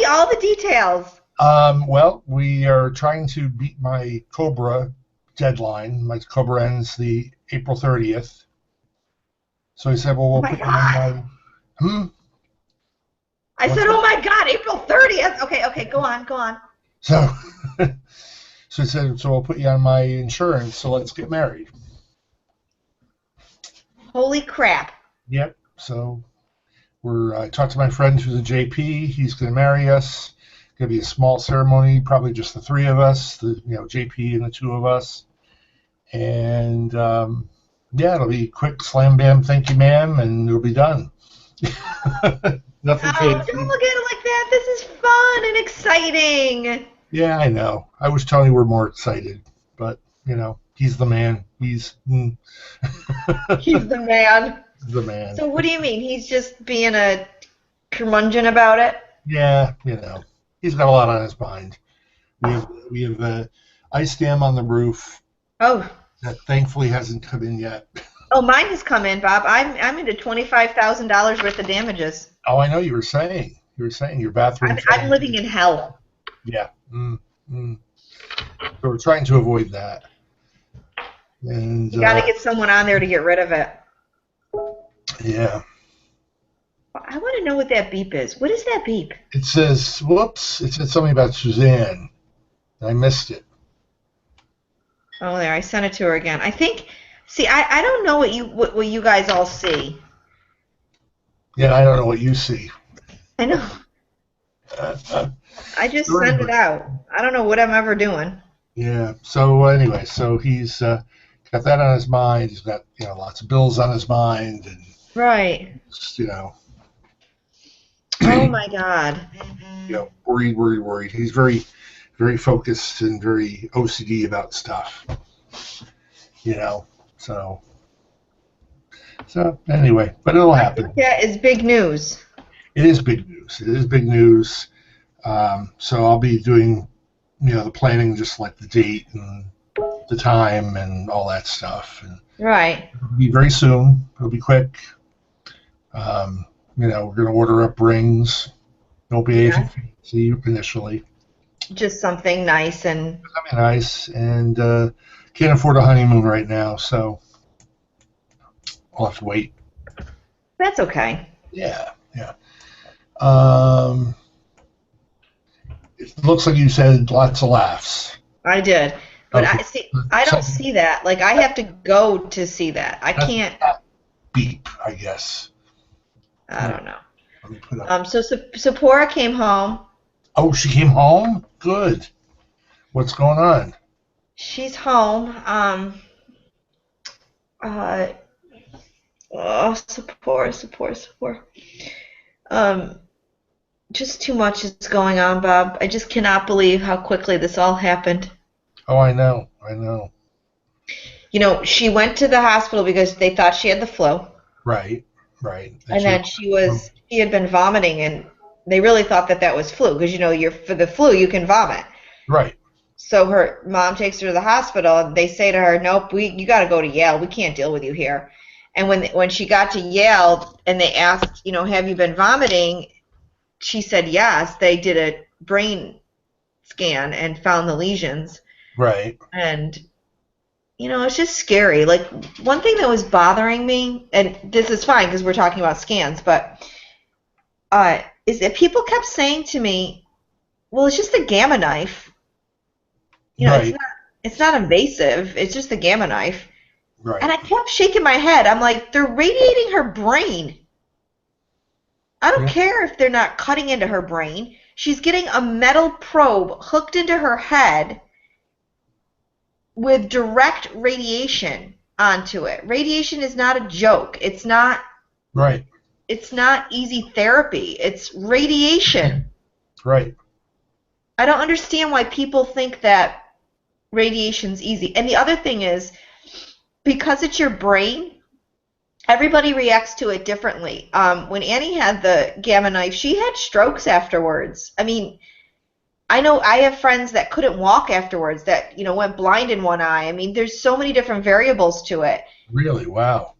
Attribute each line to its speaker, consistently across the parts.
Speaker 1: me all the details.
Speaker 2: Well, we are trying to beat my Cobra deadline. My Cobra ends the April 30th. So he said, well,
Speaker 1: Oh
Speaker 2: we'll
Speaker 1: my
Speaker 2: put you on
Speaker 1: God.
Speaker 2: my, hmm?
Speaker 1: I
Speaker 2: What's
Speaker 1: said, oh
Speaker 2: that?
Speaker 1: my God, April 30th. Okay, okay, go on, go on.
Speaker 2: So, so he said, so we'll put you on my insurance, so let's get married.
Speaker 1: Holy crap.
Speaker 2: Yep. So I talked to my friend who's a JP. He's going to marry us. Going to be a small ceremony, probably just the three of us, JP and the two of us. And yeah, it'll be quick slam bam, thank you, ma'am, and it'll be done. Nothing
Speaker 1: Oh, don't
Speaker 2: fancy.
Speaker 1: look at it like that. This is fun and exciting.
Speaker 2: Yeah, I know. I wish Tony were more excited, but he's the man. He's
Speaker 1: He's the man.
Speaker 2: the man.
Speaker 1: So what do you mean? He's just being a curmudgeon about it?
Speaker 2: Yeah, he's got a lot on his mind. We have a ice dam on the roof
Speaker 1: Oh,
Speaker 2: that thankfully hasn't come in yet.
Speaker 1: oh, mine has come in, Bob. I'm into $25,000 worth of damages.
Speaker 2: Oh, I know you were saying your bathroom.
Speaker 1: I'm living in hell.
Speaker 2: Yeah. Mm. So we're trying to avoid that. And
Speaker 1: You got to get someone on there to get rid of it.
Speaker 2: yeah,
Speaker 1: I want to know what that beep is. What is that beep?
Speaker 2: it says, whoops, it said something about Suzanne. I missed it.
Speaker 1: Oh, there. I sent it to her again. I think. See, I don't know what you guys all see.
Speaker 2: Yeah, I don't know what you see.
Speaker 1: I know. I just send it out. I don't know what I'm ever doing.
Speaker 2: Yeah. So anyway, so he's got that on his mind. He's got lots of bills on his mind, and
Speaker 1: Right.
Speaker 2: just,
Speaker 1: Oh my God.
Speaker 2: worried. He's very, very focused and very OCD about stuff. So anyway, but it'll
Speaker 1: I
Speaker 2: happen.
Speaker 1: think that is big news.
Speaker 2: It is big news. It is big news. So I'll be doing, the planning, just like the date and the time and all that stuff. And
Speaker 1: Right.
Speaker 2: it'll be very soon. It'll be quick. We're going to order up rings. Won't be anything
Speaker 1: Yeah.
Speaker 2: fancy initially.
Speaker 1: Just something nice and
Speaker 2: That'll be nice. And can't afford a honeymoon right now, so I'll have to wait.
Speaker 1: that's okay.
Speaker 2: Yeah. Um, it looks like you said lots of laughs.
Speaker 1: I did. But
Speaker 2: Okay.
Speaker 1: I don't see that. Like I have to go to see that. I
Speaker 2: That's
Speaker 1: can't.
Speaker 2: that beep, I guess.
Speaker 1: I don't know.
Speaker 2: Let me put up.
Speaker 1: So Sephora came home.
Speaker 2: Oh, she came home? Good. What's going on?
Speaker 1: She's home. Uh, oh, Sephora. Um, just too much is going on, Bob. I just cannot believe how quickly this all happened.
Speaker 2: Oh, I know.
Speaker 1: She went to the hospital because they thought she had the flu.
Speaker 2: Right.
Speaker 1: And then she had been vomiting, and they really thought that was flu because for the flu you can vomit.
Speaker 2: Right.
Speaker 1: So her mom takes her to the hospital, and they say to her, "Nope, you got to go to Yale. We can't deal with you here." And when she got to Yale and they asked, have you been vomiting? She said yes. They did a brain scan and found the lesions.
Speaker 2: Right.
Speaker 1: And it's just scary. Like one thing that was bothering me, and this is fine because we're talking about scans, but is that people kept saying to me, "Well, it's just a Gamma knife.
Speaker 2: Right.
Speaker 1: It's not invasive. It's just a Gamma knife."
Speaker 2: Right.
Speaker 1: And I kept shaking my head. I'm like, they're radiating her brain. I don't care if they're not cutting into her brain. She's getting a metal probe hooked into her head with direct radiation onto it. Radiation is not a joke. It's not.
Speaker 2: Right.
Speaker 1: It's not easy therapy. It's radiation.
Speaker 2: Right.
Speaker 1: I don't understand why people think that radiation's easy. And the other thing is, because it's your brain, everybody reacts to it differently. When Annie had the Gamma knife, she had strokes afterwards. I mean, I know I have friends that couldn't walk afterwards, that went blind in one eye. I mean, there's so many different variables to it.
Speaker 2: Really? Wow.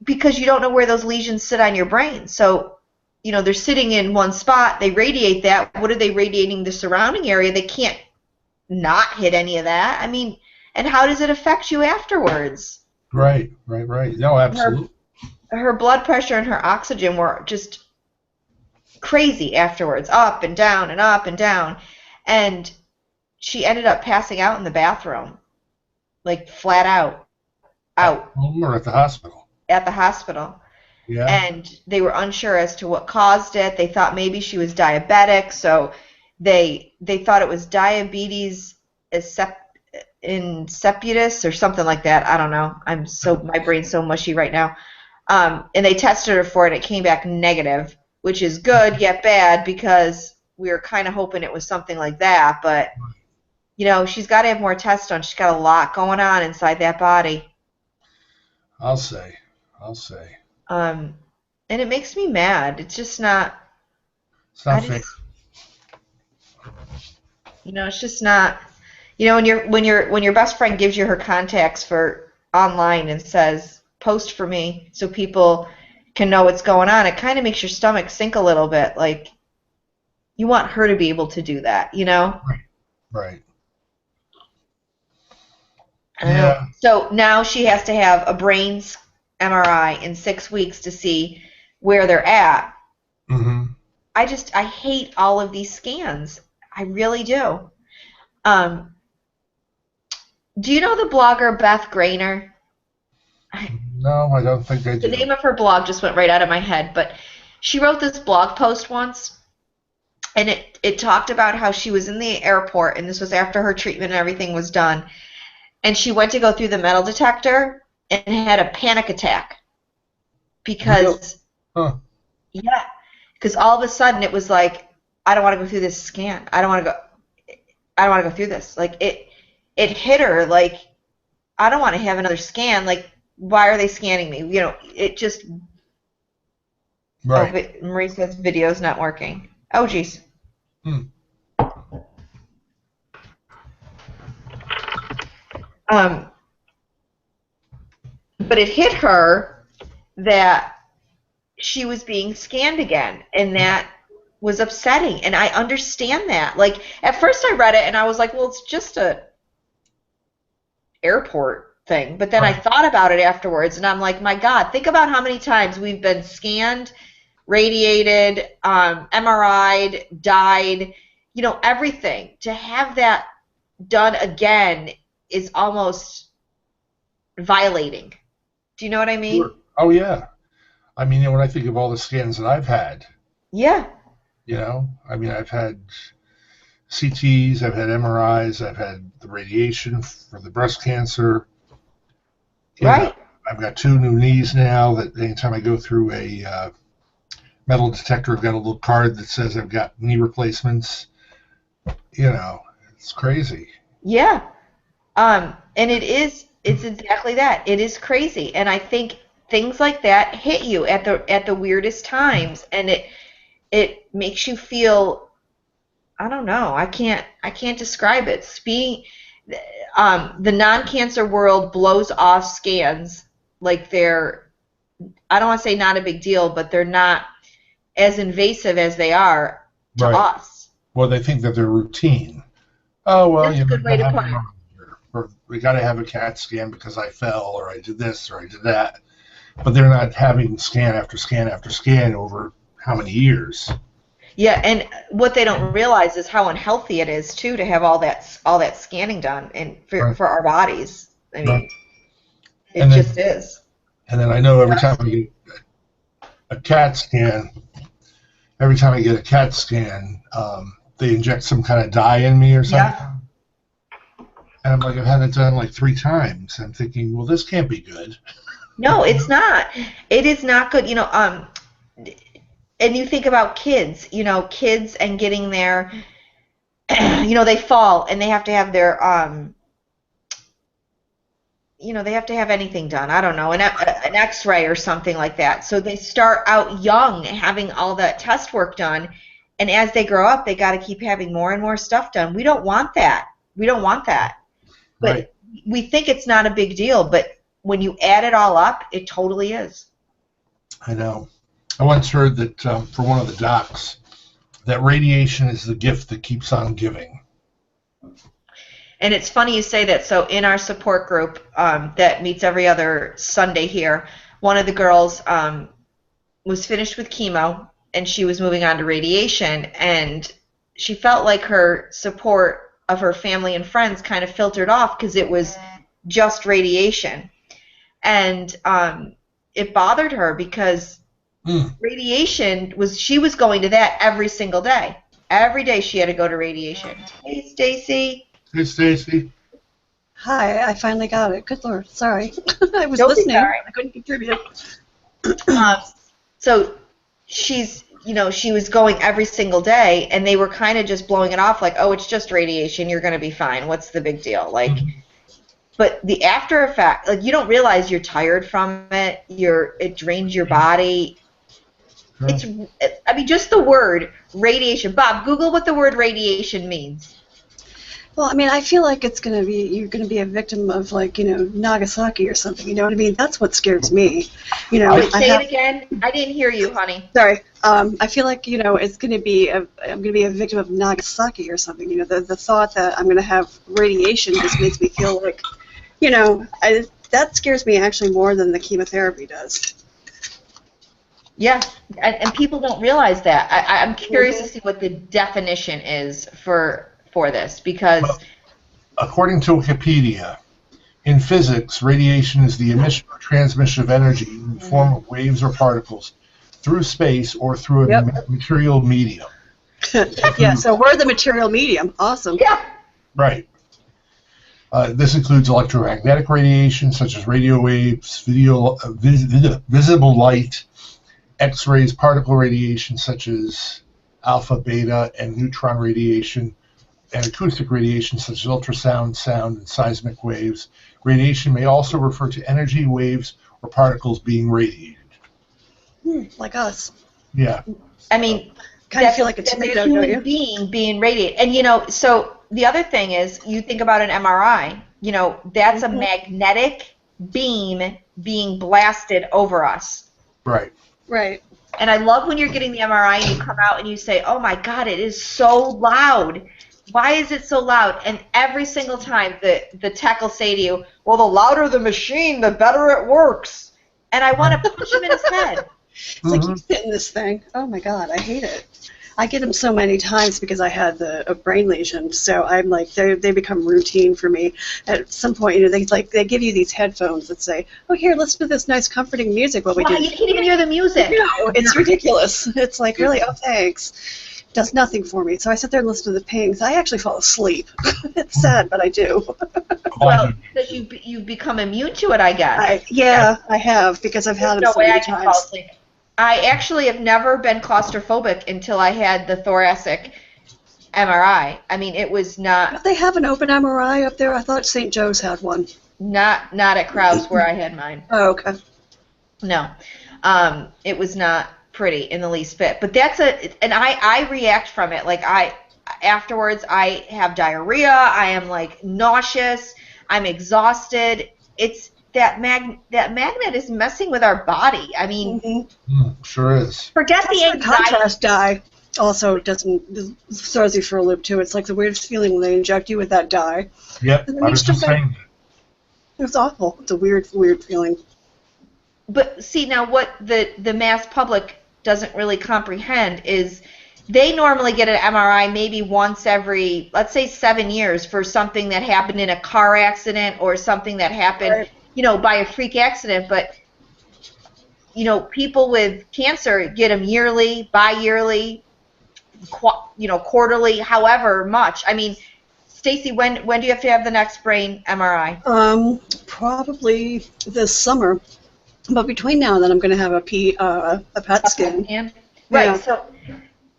Speaker 1: Because you don't know where those lesions sit on your brain. So they're sitting in one spot, they radiate that. What are they radiating the surrounding area? They can't not hit any of that. I mean, and how does it affect you afterwards?
Speaker 2: Right. No,
Speaker 1: Her
Speaker 2: absolutely.
Speaker 1: her blood pressure and her oxygen were just crazy afterwards, up and down and up and down. And she ended up passing out in the bathroom, like flat
Speaker 2: At
Speaker 1: out
Speaker 2: home or at the hospital?
Speaker 1: at the hospital.
Speaker 2: Yeah.
Speaker 1: And they were unsure as to what caused it. They thought maybe she was diabetic, so they thought it was diabetes insipidus or something like that. I don't know. My brain's so mushy right now. And they tested her for it, and it came back negative, which is good yet bad because we were kind of hoping it was something like that. But she's got to have more tests done. She's got a lot going on inside that body.
Speaker 2: I'll say.
Speaker 1: And it makes me mad. It's just not.
Speaker 2: It's not fair.
Speaker 1: It's just not. When your best friend gives you her contacts for online and says post for me so people can know what's going on, it kind of makes your stomach sink a little bit. Like you want her to be able to do that,
Speaker 2: Right.
Speaker 1: Yeah. So now she has to have a brain MRI in 6 weeks to see where they're at.
Speaker 2: Mm-hmm.
Speaker 1: I hate all of these scans. I really do. Do you know the blogger Beth Grainer?
Speaker 2: No, I don't think I do.
Speaker 1: The name of her blog just went right out of my head, but she wrote this blog post once, and it talked about how she was in the airport, and this was after her treatment and everything was done, and she went to go through the metal detector and had a panic attack because yeah, because all of a sudden it was like, I don't want to go through this scan. I don't want to go through this. Like it hit her like, I don't want to have another scan. Like, why are they scanning me? It just.
Speaker 2: Right.
Speaker 1: Oh, Marie says video's not working. Oh, geez. But it hit her that she was being scanned again, and that was upsetting. And I understand that. Like, at first I read it, and I was like, well, it's just a airport thing. But then I thought about it afterwards, and I'm like, my God, think about how many times we've been scanned, radiated, MRI'd, died, everything. To have that done again is almost violating. Do you know what I mean?
Speaker 2: Sure. Oh, yeah. I mean, when I think of all the scans that I've had.
Speaker 1: Yeah.
Speaker 2: I mean, I've had CTs, I've had MRIs, I've had the radiation for the breast cancer.
Speaker 1: Right.
Speaker 2: I've got 2 new knees now that anytime I go through a metal detector, I've got a little card that says I've got knee replacements. It's crazy.
Speaker 1: Yeah. And it's exactly that. It is crazy. And I think things like that hit you at the weirdest times, and it makes you feel, I don't know, I can't describe it. The non-cancer world blows off scans like they're, I don't want to say not a big deal, but they're not as invasive as they are to us.
Speaker 2: Well, they think that they're routine. Oh, well,
Speaker 1: that's a good way to put it.
Speaker 2: Or we got to have a CAT scan because I fell, or I did this, or I did that. But they're not having scan after scan after scan over how many years.
Speaker 1: Yeah, and what they don't realize is how unhealthy it is too to have all that scanning done, and for our bodies. I mean, it just is.
Speaker 2: And then I know every time I get a CAT scan, they inject some kind of dye in me or something.
Speaker 1: Yeah.
Speaker 2: And I'm like, I've had it done like 3 times. I'm thinking, well, this can't be good.
Speaker 1: No, it's not. It is not good. And you think about kids, kids and getting their, they fall and they have to have their, they have to have anything done. I don't know, an X-ray or something like that. So they start out young having all that test work done. And as they grow up, they got to keep having more and more stuff done. We don't want that. But we think it's not a big deal. But when you add it all up, it totally is.
Speaker 2: I know. I once heard that from one of the docs that radiation is the gift that keeps on giving.
Speaker 1: And it's funny you say that. So in our support group that meets every other Sunday here, one of the girls was finished with chemo and she was moving on to radiation, and she felt like her support of her family and friends kind of filtered off because it was just radiation. And it bothered her because radiation she was going to that every single day. Every day she had to go to radiation. Hey, Stacy.
Speaker 2: Hey, Stacy.
Speaker 3: Hi, I finally got it. Good Lord, sorry. I was
Speaker 1: Don't be
Speaker 3: listening.
Speaker 1: sorry.
Speaker 3: I couldn't contribute.
Speaker 1: So she was going every single day, and they were kind of just blowing it off like, oh, it's just radiation. You're going to be fine. What's the big deal? Like, but the after effect, like, you don't realize you're tired from it. It drains your body.
Speaker 2: Sure.
Speaker 1: Just the word radiation. Bob, Google what the word radiation means.
Speaker 3: Well, I mean, I feel like you're going to be a victim of, like, Nagasaki or something. You know what I mean? That's what scares me.
Speaker 1: Wait, say it again. I didn't hear you, honey.
Speaker 3: Sorry. I feel like, I'm going to be a victim of Nagasaki or something. The thought that I'm going to have radiation just makes me feel like, that scares me actually more than the chemotherapy does.
Speaker 1: Yeah, and people don't realize that. I'm curious to see what the definition is for this, because
Speaker 2: according to Wikipedia, in physics, radiation is the emission or transmission of energy in the form of waves or particles through space or through a material medium.
Speaker 3: Yeah, so we're the material medium. Awesome.
Speaker 1: Yeah.
Speaker 2: Right. This includes electromagnetic radiation, such as radio waves, visible light, X-rays, particle radiation, such as alpha, beta, and neutron radiation, and acoustic radiation, such as ultrasound, sound, and seismic waves. Radiation may also refer to energy, waves, or particles being radiated.
Speaker 3: Like us.
Speaker 2: Yeah.
Speaker 1: I mean,
Speaker 3: kind of feel like a tomato, don't you?
Speaker 1: Being being radiated. And, so the other thing is, you think about an MRI, that's a magnetic beam being blasted over us.
Speaker 2: Right.
Speaker 3: Right.
Speaker 1: And I love when you're getting the MRI and you come out and you say, oh my God, it is so loud. Why is it so loud? And every single time the tech will say to you, well, the louder the machine, the better it works. And I want to push him in his head.
Speaker 3: It's like, you sit in this thing. Oh my God, I hate it. I get them so many times because I had a brain lesion, so I'm like, they become routine for me. At some point, they give you these headphones that say, oh, here, listen to this nice comforting music while we do.
Speaker 1: You can't even hear the music.
Speaker 3: No, it's ridiculous. It's like, really, oh, thanks. Does nothing for me. So I sit there and listen to the pings. I actually fall asleep. It's sad, but I do.
Speaker 1: Well, because you've become immune to it, I guess.
Speaker 3: I have, because I've had it so many times.
Speaker 1: Fall asleep. I actually have never been claustrophobic until I had the thoracic MRI. I mean, it was not.
Speaker 3: Don't they have an open MRI up there? I thought St. Joe's had one.
Speaker 1: Not at Krause where I had mine.
Speaker 3: Oh, okay.
Speaker 1: No, it was not pretty in the least bit. But and I react from it. Like, afterwards I have diarrhea. I am like nauseous. I'm exhausted. It's that magnet is messing with our body. I mean,
Speaker 2: sure is.
Speaker 1: Forget the anxiety.
Speaker 3: Contrast dye also throws you for a loop too. It's like the weirdest feeling when they inject you with that dye.
Speaker 2: Yep, I was just saying.
Speaker 3: It's awful. It's a weird feeling.
Speaker 1: But see, now what the mass public doesn't really comprehend is they normally get an MRI maybe once every, let's say, 7 years for something that happened in a car accident or something that happened, by a freak accident. But, people with cancer get them yearly, bi-yearly, quarterly, however much. I mean, Stacy, when do you have to have the next brain MRI?
Speaker 3: Probably this summer. But between now and then, I'm going to have a PET scan.
Speaker 1: Right.
Speaker 3: Yeah.
Speaker 1: So,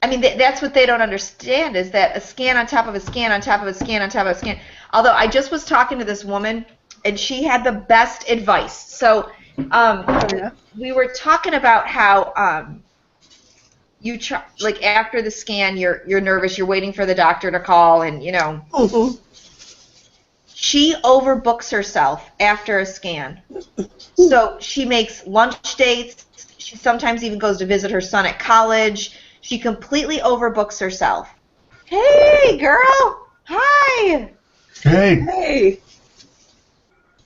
Speaker 1: I mean, that's what they don't understand, is that a scan on top of a scan on top of a scan on top of a scan. Although I just was talking to this woman, and she had the best advice. So we were talking about how like after the scan, you're nervous, you're waiting for the doctor to call, and she overbooks herself after a scan. So she makes lunch dates. She sometimes even goes to visit her son at college. She completely overbooks herself. Hey, girl. Hi.
Speaker 2: Hey.
Speaker 3: Hey.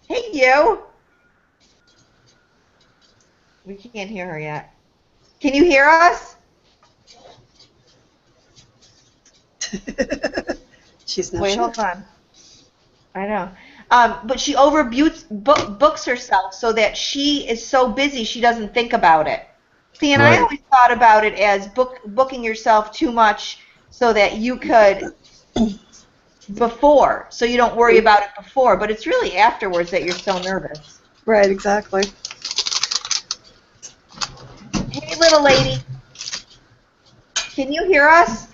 Speaker 1: Hey, you. We can't hear her yet. Can you hear us?
Speaker 3: She's not
Speaker 1: Wait,
Speaker 3: sure.
Speaker 1: hold on. I know. But she overbooks herself so that she is so busy she doesn't think about it. See, and I
Speaker 2: Right.
Speaker 1: always thought about it as booking yourself too much so that you could before, so you don't worry about it before. But it's really afterwards that you're so nervous.
Speaker 3: Right, exactly.
Speaker 1: Hey, little lady. Can you hear us?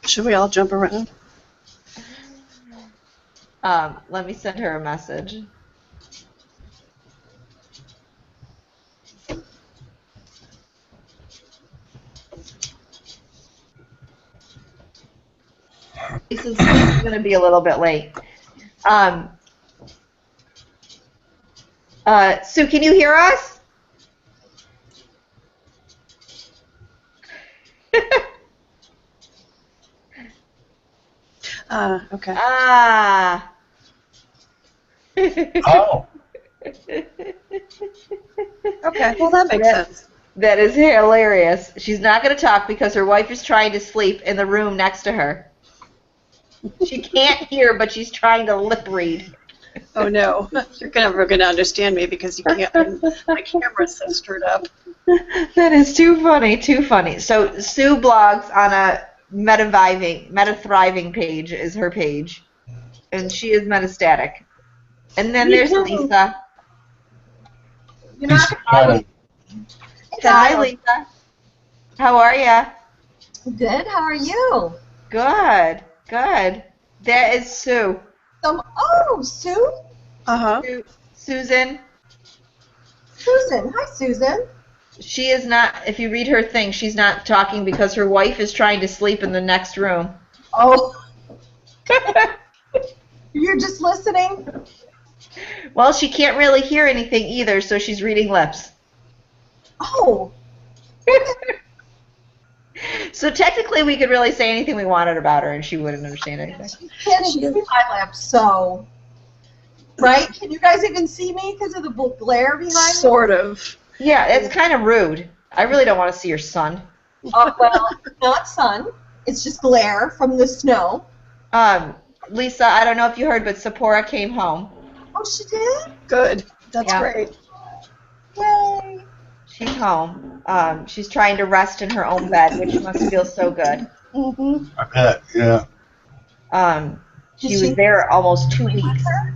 Speaker 3: Should we all jump around?
Speaker 1: Let me send her a message. Lisa's going to be a little bit late. Sue, can you hear us?
Speaker 3: Okay.
Speaker 1: Ah.
Speaker 2: Oh.
Speaker 3: Okay, well that makes sense.
Speaker 1: That is hilarious. She's not going to talk because her wife is trying to sleep in the room next to her. She can't hear, but she's trying to lip read.
Speaker 3: Oh no, you're never going to understand me because you can't. My camera's so screwed up.
Speaker 1: That is too funny, too funny. So Sue blogs on a Meta Thriving page is her page, and she is metastatic. And then there's Lisa.
Speaker 4: You're not
Speaker 2: Kind
Speaker 1: Hi, Lisa. How are ya?
Speaker 4: good. How are you?
Speaker 1: Good, good. That is Sue.
Speaker 4: Oh, Sue?
Speaker 3: Uh-huh.
Speaker 1: Susan.
Speaker 4: Susan. Hi, Susan.
Speaker 1: She is not, if you read her thing, she's not talking because her wife is trying to sleep in the next room.
Speaker 4: Oh. You're just listening?
Speaker 1: Well, she can't really hear anything either, so she's reading lips.
Speaker 4: Oh.
Speaker 1: So technically we could really say anything we wanted about her and she wouldn't understand anything.
Speaker 4: She can't even see my lips, so. Right? Can you guys even see me because of the glare behind me?
Speaker 3: Sort of.
Speaker 1: Yeah, it's kind of rude. I really don't want to see your son.
Speaker 4: Well, not sun. It's just glare from the snow.
Speaker 1: Lisa, I don't know if you heard, but Sephora came home.
Speaker 4: Oh, she did?
Speaker 3: Good. That's
Speaker 1: Yeah.
Speaker 3: great.
Speaker 4: Yay.
Speaker 1: She's home. She's trying to rest in her own bed, which must feel so good.
Speaker 4: Mm-hmm.
Speaker 2: I bet. Yeah.
Speaker 1: She
Speaker 4: Is
Speaker 1: was
Speaker 4: she
Speaker 1: there almost 2
Speaker 4: with
Speaker 1: weeks.
Speaker 4: her?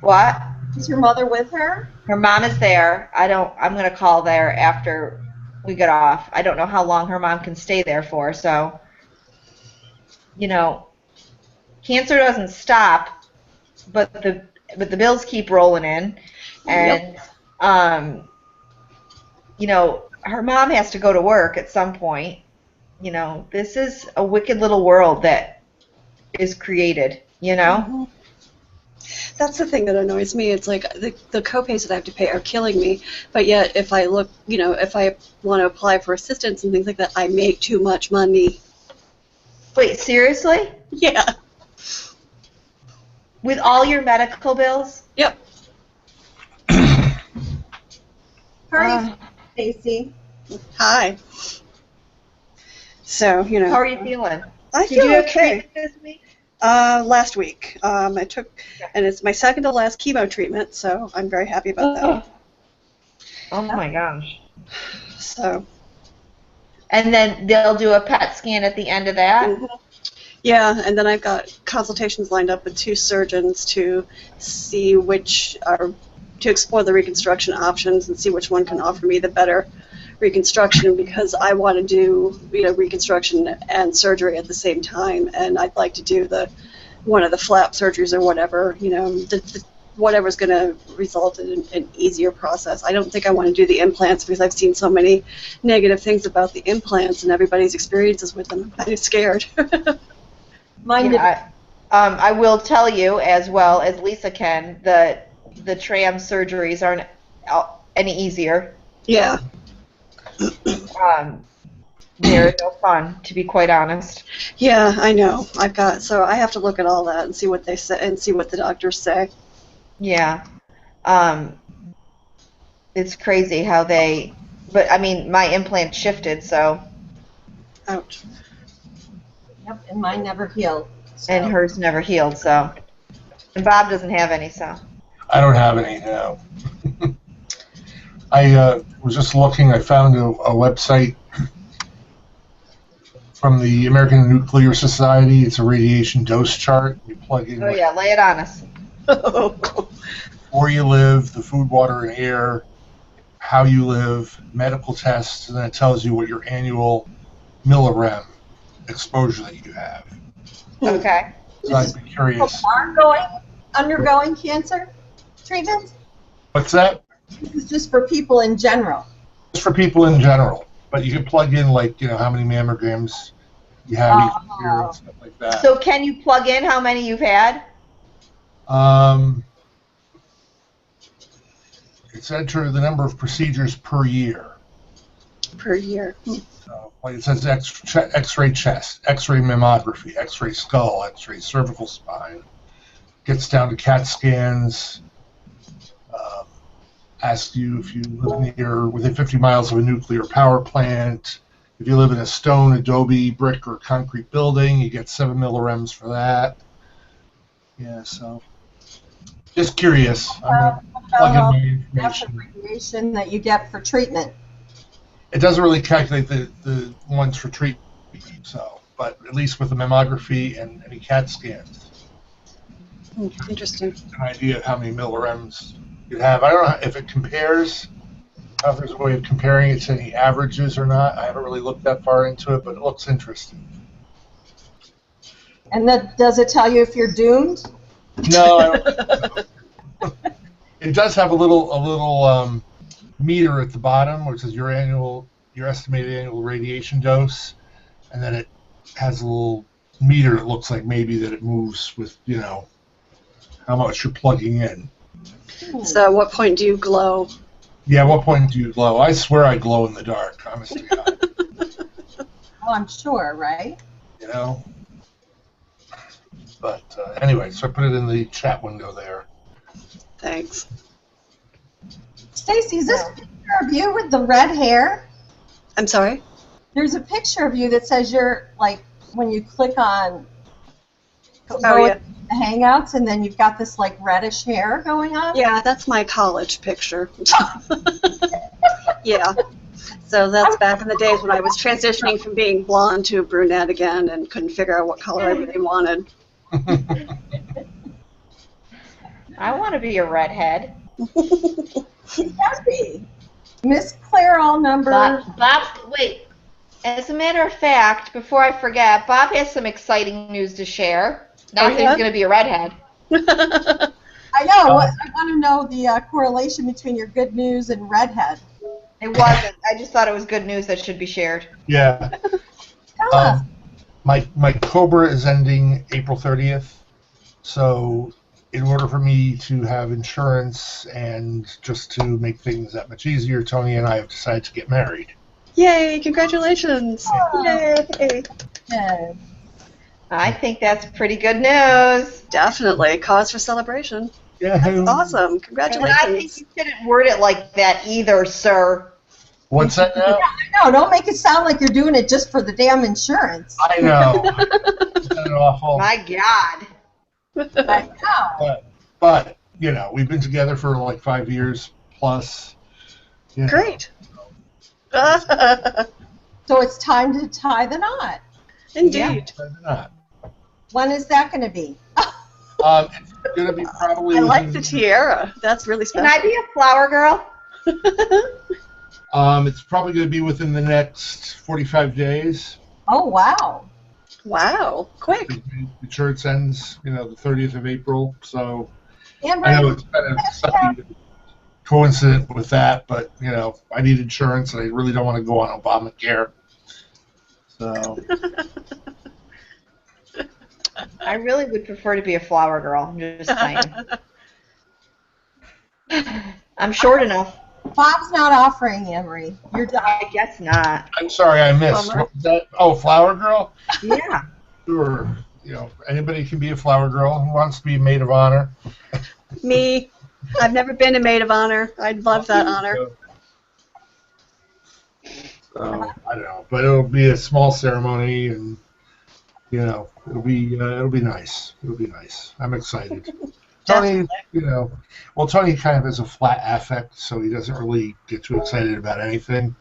Speaker 1: What?
Speaker 4: Is your mother with her?
Speaker 1: Her mom is there. I'm going to call there after we get off. I don't know how long her mom can stay there for, so, cancer doesn't stop, but the bills keep rolling in, and her mom has to go to work at some point. This is a wicked little world that is created.
Speaker 3: Mm-hmm. That's the thing that annoys me. It's like the copays that I have to pay are killing me, but yet if I look, if I want to apply for assistance and things like that, I make too much money.
Speaker 1: Wait, seriously?
Speaker 3: Yeah.
Speaker 1: With all your medical bills?
Speaker 3: Yep.
Speaker 4: How are you, Stacy?
Speaker 3: Hi. So,
Speaker 1: How are you feeling?
Speaker 3: I
Speaker 1: Did
Speaker 3: feel
Speaker 1: you have
Speaker 3: okay.
Speaker 1: treatment this week?
Speaker 3: Last week, I took, and it's my second to last chemo treatment, so I'm very happy about that.
Speaker 1: Oh my gosh.
Speaker 3: So.
Speaker 1: And then they'll do a PET scan at the end of that?
Speaker 3: Mhm. Yeah, and then I've got consultations lined up with 2 surgeons to see to explore the reconstruction options and see which one can offer me the better reconstruction, because I want to do reconstruction and surgery at the same time, and I'd like to do one of the flap surgeries or whatever, whatever's going to result in an easier process. I don't think I want to do the implants because I've seen so many negative things about the implants and everybody's experiences with them. I'm kind of scared.
Speaker 4: Mine
Speaker 1: Yeah, I will tell you, as well as Lisa can, that the tram surgeries aren't any easier.
Speaker 3: Yeah.
Speaker 1: They're no fun, to be quite honest.
Speaker 3: Yeah, I know. So I have to look at all that and see what they say and see what the doctors say.
Speaker 1: Yeah. It's crazy how but I mean, my implant shifted, so,
Speaker 3: Ouch.
Speaker 4: Yep, and mine never healed. So.
Speaker 1: and hers never healed, so. And Bob doesn't have any, so.
Speaker 2: I don't have any now. I was just looking. I found a website from the American Nuclear Society. It's a radiation dose chart. You plug in
Speaker 1: Oh, yeah, lay it on us.
Speaker 2: where you live, the food, water, and air, how you live, medical tests, and then it tells you what your annual millirem exposure that you have.
Speaker 1: Okay.
Speaker 2: So I'd be curious.
Speaker 4: Undergoing cancer treatment?
Speaker 2: What's that?
Speaker 4: This is just for people in general.
Speaker 2: It's for people in general, but you can plug in, like, how many mammograms you have each year and stuff like that.
Speaker 1: So can you plug in how many you've had?
Speaker 2: It's enter the number of procedures per year.
Speaker 3: Per year.
Speaker 2: So, like it says X-ray chest, X-ray mammography, X-ray skull, X-ray cervical spine. Gets down to CAT scans. Asks you if you live within 50 miles of a nuclear power plant. If you live in a stone, adobe, brick, or concrete building, you get 7 millirems for that. Yeah, so just curious. I'm gonna plug in my
Speaker 4: That's the
Speaker 2: information.
Speaker 4: radiation that you get for treatment.
Speaker 2: It doesn't really calculate the ones for treatment, so, but at least with the mammography and any CAT scans,
Speaker 3: Interesting.
Speaker 2: an idea of how many millirems you have. I don't know if it compares, if there's a way of comparing it to any averages or not. I haven't really looked that far into it, but it looks interesting.
Speaker 4: And does it tell you if you're doomed?
Speaker 2: No, I don't. It does have a little meter at the bottom, which is your estimated annual radiation dose, and then it has a little meter. It looks like maybe that it moves with how much you're plugging in.
Speaker 3: So at what point do you glow?
Speaker 2: Yeah, at what point do you glow? I swear I glow in the dark, honest to God.
Speaker 4: Oh, I'm sure, right?
Speaker 2: But anyway, so I put it in the chat window there.
Speaker 3: Thanks.
Speaker 4: Stacy, is this a picture of you with the red hair?
Speaker 3: I'm sorry?
Speaker 4: There's a picture of you that says you're, like, when you click on
Speaker 3: Oh, yeah.
Speaker 4: the Hangouts, and then you've got this, like, reddish hair going on?
Speaker 3: Yeah, that's my college picture. Yeah. So that's back in the days when I was transitioning from being blonde to brunette again and couldn't figure out what color I really wanted.
Speaker 1: I want to be a redhead.
Speaker 4: It can be. Miss Claire, all number...
Speaker 1: Bob, wait. As a matter of fact, before I forget, Bob has some exciting news to share. Not that he's going to be a redhead.
Speaker 4: I know. I want to know the correlation between your good news and redhead.
Speaker 1: It wasn't. I just thought it was good news that should be shared.
Speaker 2: Yeah.
Speaker 4: Tell us.
Speaker 2: My COBRA is ending April 30th, so in order for me to have insurance and just to make things that much easier, Tony and I have decided to get married.
Speaker 3: Yay, congratulations. Yay.
Speaker 4: Yeah.
Speaker 1: I think that's pretty good news.
Speaker 3: Definitely. Cause for celebration.
Speaker 2: Yeah.
Speaker 3: That's awesome.
Speaker 1: And I think
Speaker 3: Congratulations.
Speaker 1: you shouldn't word it like that either, sir.
Speaker 2: What's that now?
Speaker 4: No, don't make it sound like you're doing it just for the damn insurance.
Speaker 2: I know. Isn't that awful?
Speaker 1: My God.
Speaker 4: I know.
Speaker 2: But we've been together for like 5 years plus.
Speaker 3: Great.
Speaker 4: So it's time to tie the knot.
Speaker 3: Indeed.
Speaker 2: Maybe not.
Speaker 4: When is that going to be?
Speaker 2: It's going to be probably.
Speaker 3: I like the
Speaker 2: within-
Speaker 3: tiara. That's really
Speaker 1: Can
Speaker 3: special.
Speaker 1: I be a flower girl?
Speaker 2: It's probably going to be within the next 45 days.
Speaker 4: Oh, wow.
Speaker 3: Wow. Quick.
Speaker 2: The insurance ends, the 30th of April. So
Speaker 4: And
Speaker 2: I know it's kind of something coincident with that, but I need insurance and I really don't want to go on Obamacare. So
Speaker 1: I really would prefer to be a flower girl. I'm just saying. I'm short enough.
Speaker 4: Bob's not offering, Emery. You're done.
Speaker 1: I guess not.
Speaker 2: I'm sorry, I missed.
Speaker 3: Bummer.
Speaker 2: What was that? Oh, flower girl?
Speaker 1: Yeah.
Speaker 2: Sure. You know, anybody can be a flower girl who wants to be a maid of honor.
Speaker 3: Me, I've never been a maid of honor. I'd love that honor.
Speaker 2: So, I don't know, but it'll be a small ceremony, and you know, it'll be nice. It'll be nice. I'm excited. Tony, you know, well, Tony kind of has a flat affect, so he doesn't really get too excited about anything.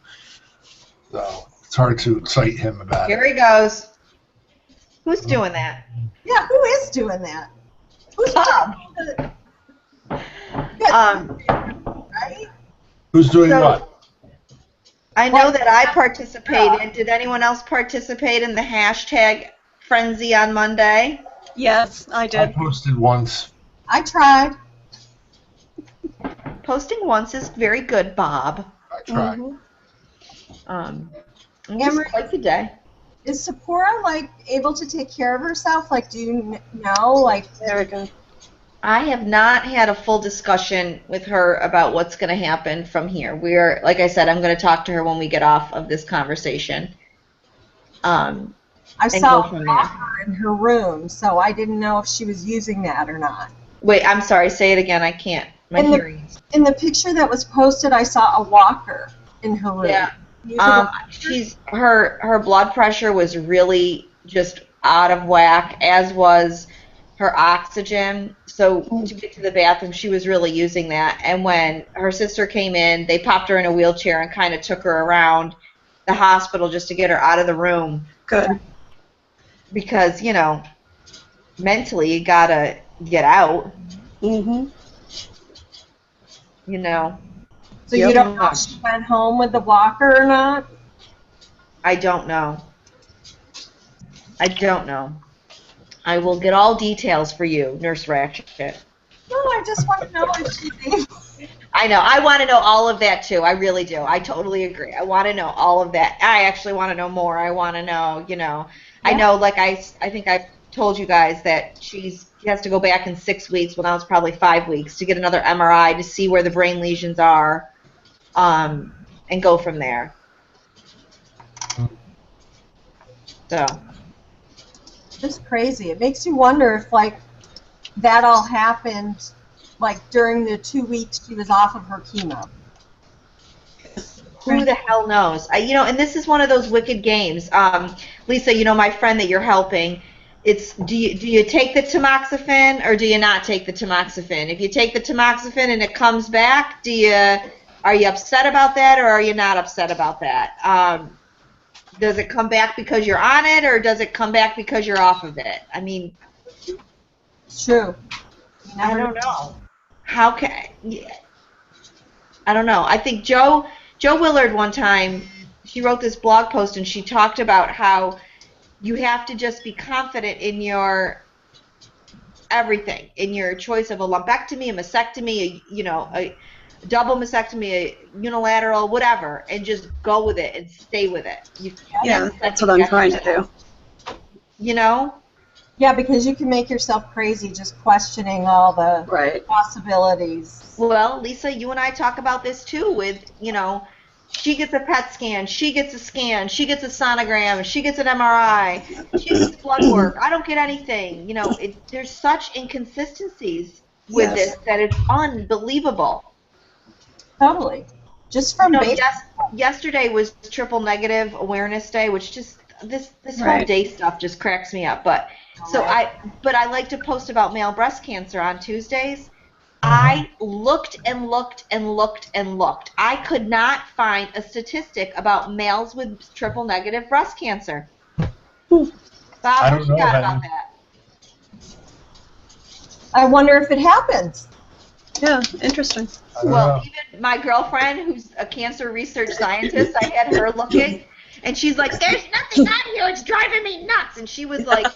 Speaker 2: So it's hard to excite him about
Speaker 1: Here
Speaker 2: it.
Speaker 1: he goes. Who's doing that?
Speaker 4: Yeah, who is doing that? Who's
Speaker 1: Bob.
Speaker 4: right?
Speaker 2: Who's doing
Speaker 1: So-
Speaker 2: what?
Speaker 1: I know that I participated. Did anyone else participate in the hashtag frenzy on Monday?
Speaker 3: Yes, I
Speaker 2: I
Speaker 3: did.
Speaker 2: posted once.
Speaker 4: I tried.
Speaker 1: Posting once is very good, Bob.
Speaker 2: I tried.
Speaker 3: Mhm.
Speaker 1: It was quite the day.
Speaker 4: Is Sephora like able to take care of herself? Like, do you know? Like,
Speaker 3: There we go.
Speaker 1: I have not had a full discussion with her about what's going to happen from here. We're, like I said, I'm going to talk to her when we get off of this conversation.
Speaker 4: I
Speaker 1: And
Speaker 4: saw
Speaker 1: go
Speaker 4: a
Speaker 1: from
Speaker 4: locker in her room, so I didn't know if she was using that or not.
Speaker 1: Wait, I'm sorry. Say it again. I can't. My
Speaker 4: In the-
Speaker 1: hearing.
Speaker 4: In the picture that was posted, I saw a walker in her room.
Speaker 1: Yeah.
Speaker 4: Use a walker?
Speaker 1: Her blood pressure was really just out of whack, as was her oxygen. So to get to the bathroom, she was really using that. And when her sister came in, they popped her in a wheelchair and kind of took her around the hospital just to get her out of the room
Speaker 3: Good.
Speaker 1: because, you know, mentally you gotta get out,
Speaker 3: Mhm.
Speaker 1: you know.
Speaker 4: So you don't know if she went home with the walker or not?
Speaker 1: I don't know. I will get all details for you, Nurse Ratchet.
Speaker 4: No, I just want to know if she did.
Speaker 1: I know. I want to know all of that too. I really do. I totally agree. I want to know all of that. I actually want to know more. I want to know, you know. I know, like I think I've told you guys that she has to go back in 6 weeks. Well, now it's probably 5 weeks to get another MRI to see where the brain lesions are, and go from there. So.
Speaker 4: Just crazy. It makes you wonder if, like, that all happened, like, during the 2 weeks she was off of her chemo.
Speaker 1: Who the hell knows? You know, and this is one of those wicked games. Lisa, you know, my friend that you're helping, it's do you take the tamoxifen or do you not take the tamoxifen? If you take the tamoxifen and it comes back, are you upset about that or are you not upset about that? Does it come back because you're on it or does it come back because you're off of it? I mean,
Speaker 4: It's true.
Speaker 1: I don't know. How can I don't know. I think Joe Willard one time, she wrote this blog post and she talked about how you have to just be confident in your everything, in your choice of a lumpectomy, a mastectomy, a double mastectomy, a unilateral, whatever, and just go with it and stay with it. You
Speaker 3: Yeah,
Speaker 1: can't
Speaker 3: that's what I'm trying to do.
Speaker 1: You know?
Speaker 4: Yeah, because you can make yourself crazy just questioning all the
Speaker 3: Right.
Speaker 4: possibilities.
Speaker 1: Well, Lisa, you and I talk about this too with, you know, she gets a PET scan, she gets a scan, she gets a sonogram, she gets an MRI, she gets blood work. I don't get anything. You know, there's such inconsistencies with
Speaker 3: Yes.
Speaker 1: this that it's unbelievable.
Speaker 4: Totally. Just from
Speaker 1: You know,
Speaker 4: basic.
Speaker 1: yesterday was Triple Negative Awareness Day, which just this whole
Speaker 3: Right.
Speaker 1: day stuff just cracks me up. But I like to post about male breast cancer on Tuesdays. I looked and looked and looked and looked. I could not find a statistic about males with triple negative breast cancer. Bob,
Speaker 2: I
Speaker 1: what
Speaker 2: don't
Speaker 1: you
Speaker 2: know,
Speaker 1: got
Speaker 2: honey.
Speaker 1: about that?
Speaker 4: I wonder if it happens.
Speaker 3: Yeah, interesting.
Speaker 2: I don't
Speaker 1: Well,
Speaker 2: know.
Speaker 1: even my girlfriend, who's a cancer research scientist, I had her looking, and she's like, "There's nothing on here. It's driving me nuts." And she was like,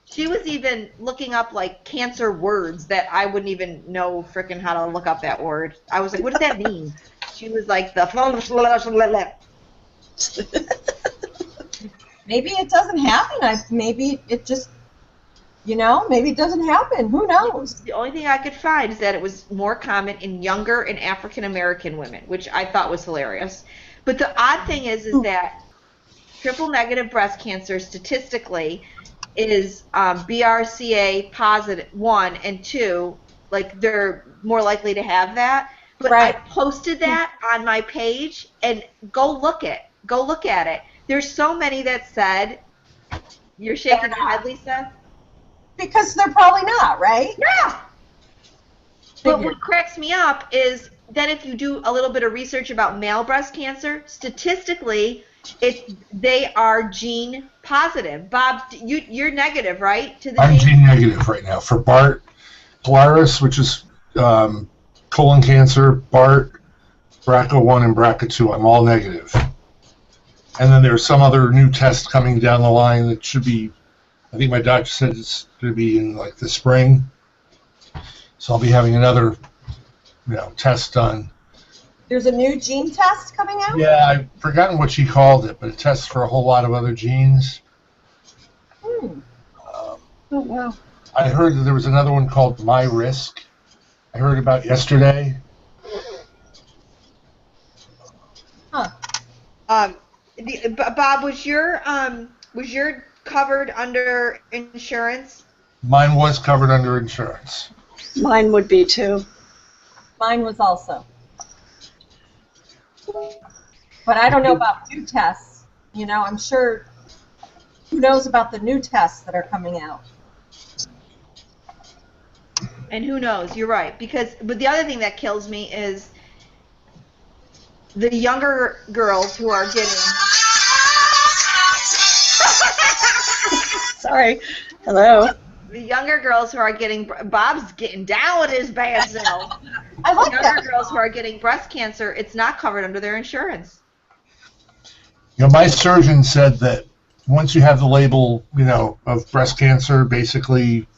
Speaker 1: she was even looking up like cancer words that I wouldn't even know frickin' how to look up that word. I was like, "What does that mean?" She was like,
Speaker 4: Maybe it doesn't happen. Maybe it just You know, maybe it doesn't happen. Who knows?
Speaker 1: The only thing I could find is that it was more common in younger and African American women, which I thought was hilarious. But the odd thing is that triple negative breast cancer statistically is BRCA positive 1 and 2, like they're more likely to have that. But
Speaker 4: Right.
Speaker 1: I posted that on my page, and go look at it. There's so many that said, you're shaking your head, Lisa?
Speaker 4: Because they're probably not, right?
Speaker 1: Yeah. But
Speaker 4: Figured.
Speaker 1: what cracks me up is then if you do a little bit of research about male breast cancer, statistically, they are gene positive. Bob, you're negative, right? To the
Speaker 2: I'm gene negative right now for BART, Polaris, which is colon cancer, BART, BRCA1, and BRCA2. I'm all negative. And then there's some other new test coming down the line that should be, I think my doctor said it's going to be in like the spring. So I'll be having another, test done.
Speaker 4: There's a new gene test coming out?
Speaker 2: Yeah, I've forgotten what she called it, but it tests for a whole lot of other genes.
Speaker 4: Hmm.
Speaker 3: Oh, wow.
Speaker 2: I heard that there was another one called MyRisk. I heard about yesterday.
Speaker 4: Huh.
Speaker 1: Bob, was your covered under insurance?
Speaker 2: Mine was covered under insurance.
Speaker 3: Mine would be too.
Speaker 4: Mine was also. But I don't know about new tests. You know, I'm sure, who knows about the new tests that are coming out?
Speaker 1: And who knows? You're right. But the other thing that kills me is the younger girls who are getting.
Speaker 3: Sorry. Hello.
Speaker 1: The younger girls who are getting. Bob's getting down with his bad self.
Speaker 4: I like
Speaker 1: The younger
Speaker 4: that.
Speaker 1: girls who are getting breast cancer, it's not covered under their insurance.
Speaker 2: My surgeon said that once you have the label, of breast cancer, basically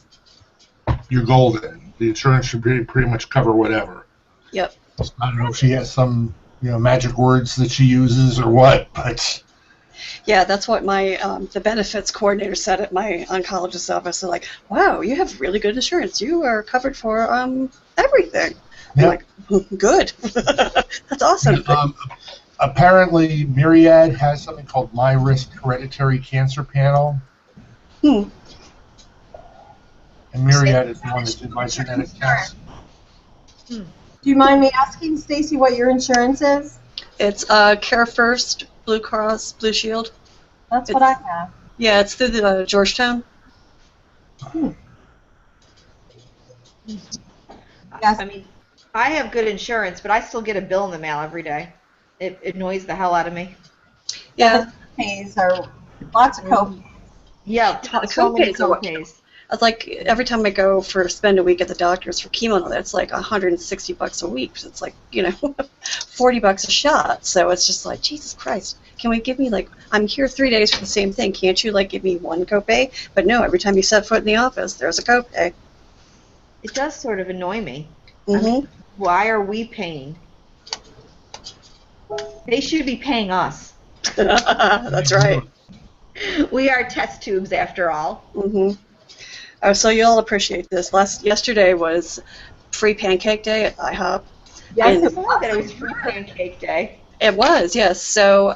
Speaker 2: you're golden. The insurance should pretty much cover whatever.
Speaker 3: Yep.
Speaker 2: I don't know if she has some, magic words that she uses or what, but
Speaker 3: Yeah, that's what my the benefits coordinator said at my oncologist's office. They're like, "Wow, you have really good insurance. You are covered for everything." I'm
Speaker 2: Yep.
Speaker 3: like, "Good. That's awesome."
Speaker 2: apparently Myriad has something called MyRisk Hereditary Cancer Panel.
Speaker 3: Hmm.
Speaker 2: And Myriad is the one that did my genetic test.
Speaker 4: Do you mind me asking, Stacy, what your insurance is?
Speaker 3: It's Care First, Blue Cross, Blue Shield.
Speaker 4: That's what I have.
Speaker 3: Yeah, it's through the Georgetown.
Speaker 4: Yes.
Speaker 1: I mean, I have good insurance, but I still get a bill in the mail every day. It annoys the hell out of me.
Speaker 3: Yeah,
Speaker 4: Pays are lots of copays.
Speaker 1: Yeah, so many
Speaker 3: Co-pays are what-
Speaker 1: co-pays.
Speaker 3: I was like, every time I go spend a week at the doctor's for chemo, that's like $160 a week. So it's like, $40 a shot. So it's just like, Jesus Christ, can we give me I'm here 3 days for the same thing. Can't you give me one copay? But no, every time you set foot in the office, there's a copay.
Speaker 1: It does sort of annoy me.
Speaker 3: Mm-hmm.
Speaker 1: Why are we paying? They should be paying us.
Speaker 3: That's right.
Speaker 1: We are test tubes after all.
Speaker 3: Mm-hmm. Oh, so you'll appreciate this. Yesterday was free pancake day at IHOP.
Speaker 4: Yes,
Speaker 3: And-
Speaker 1: That it was free pancake day.
Speaker 3: It was, yes. So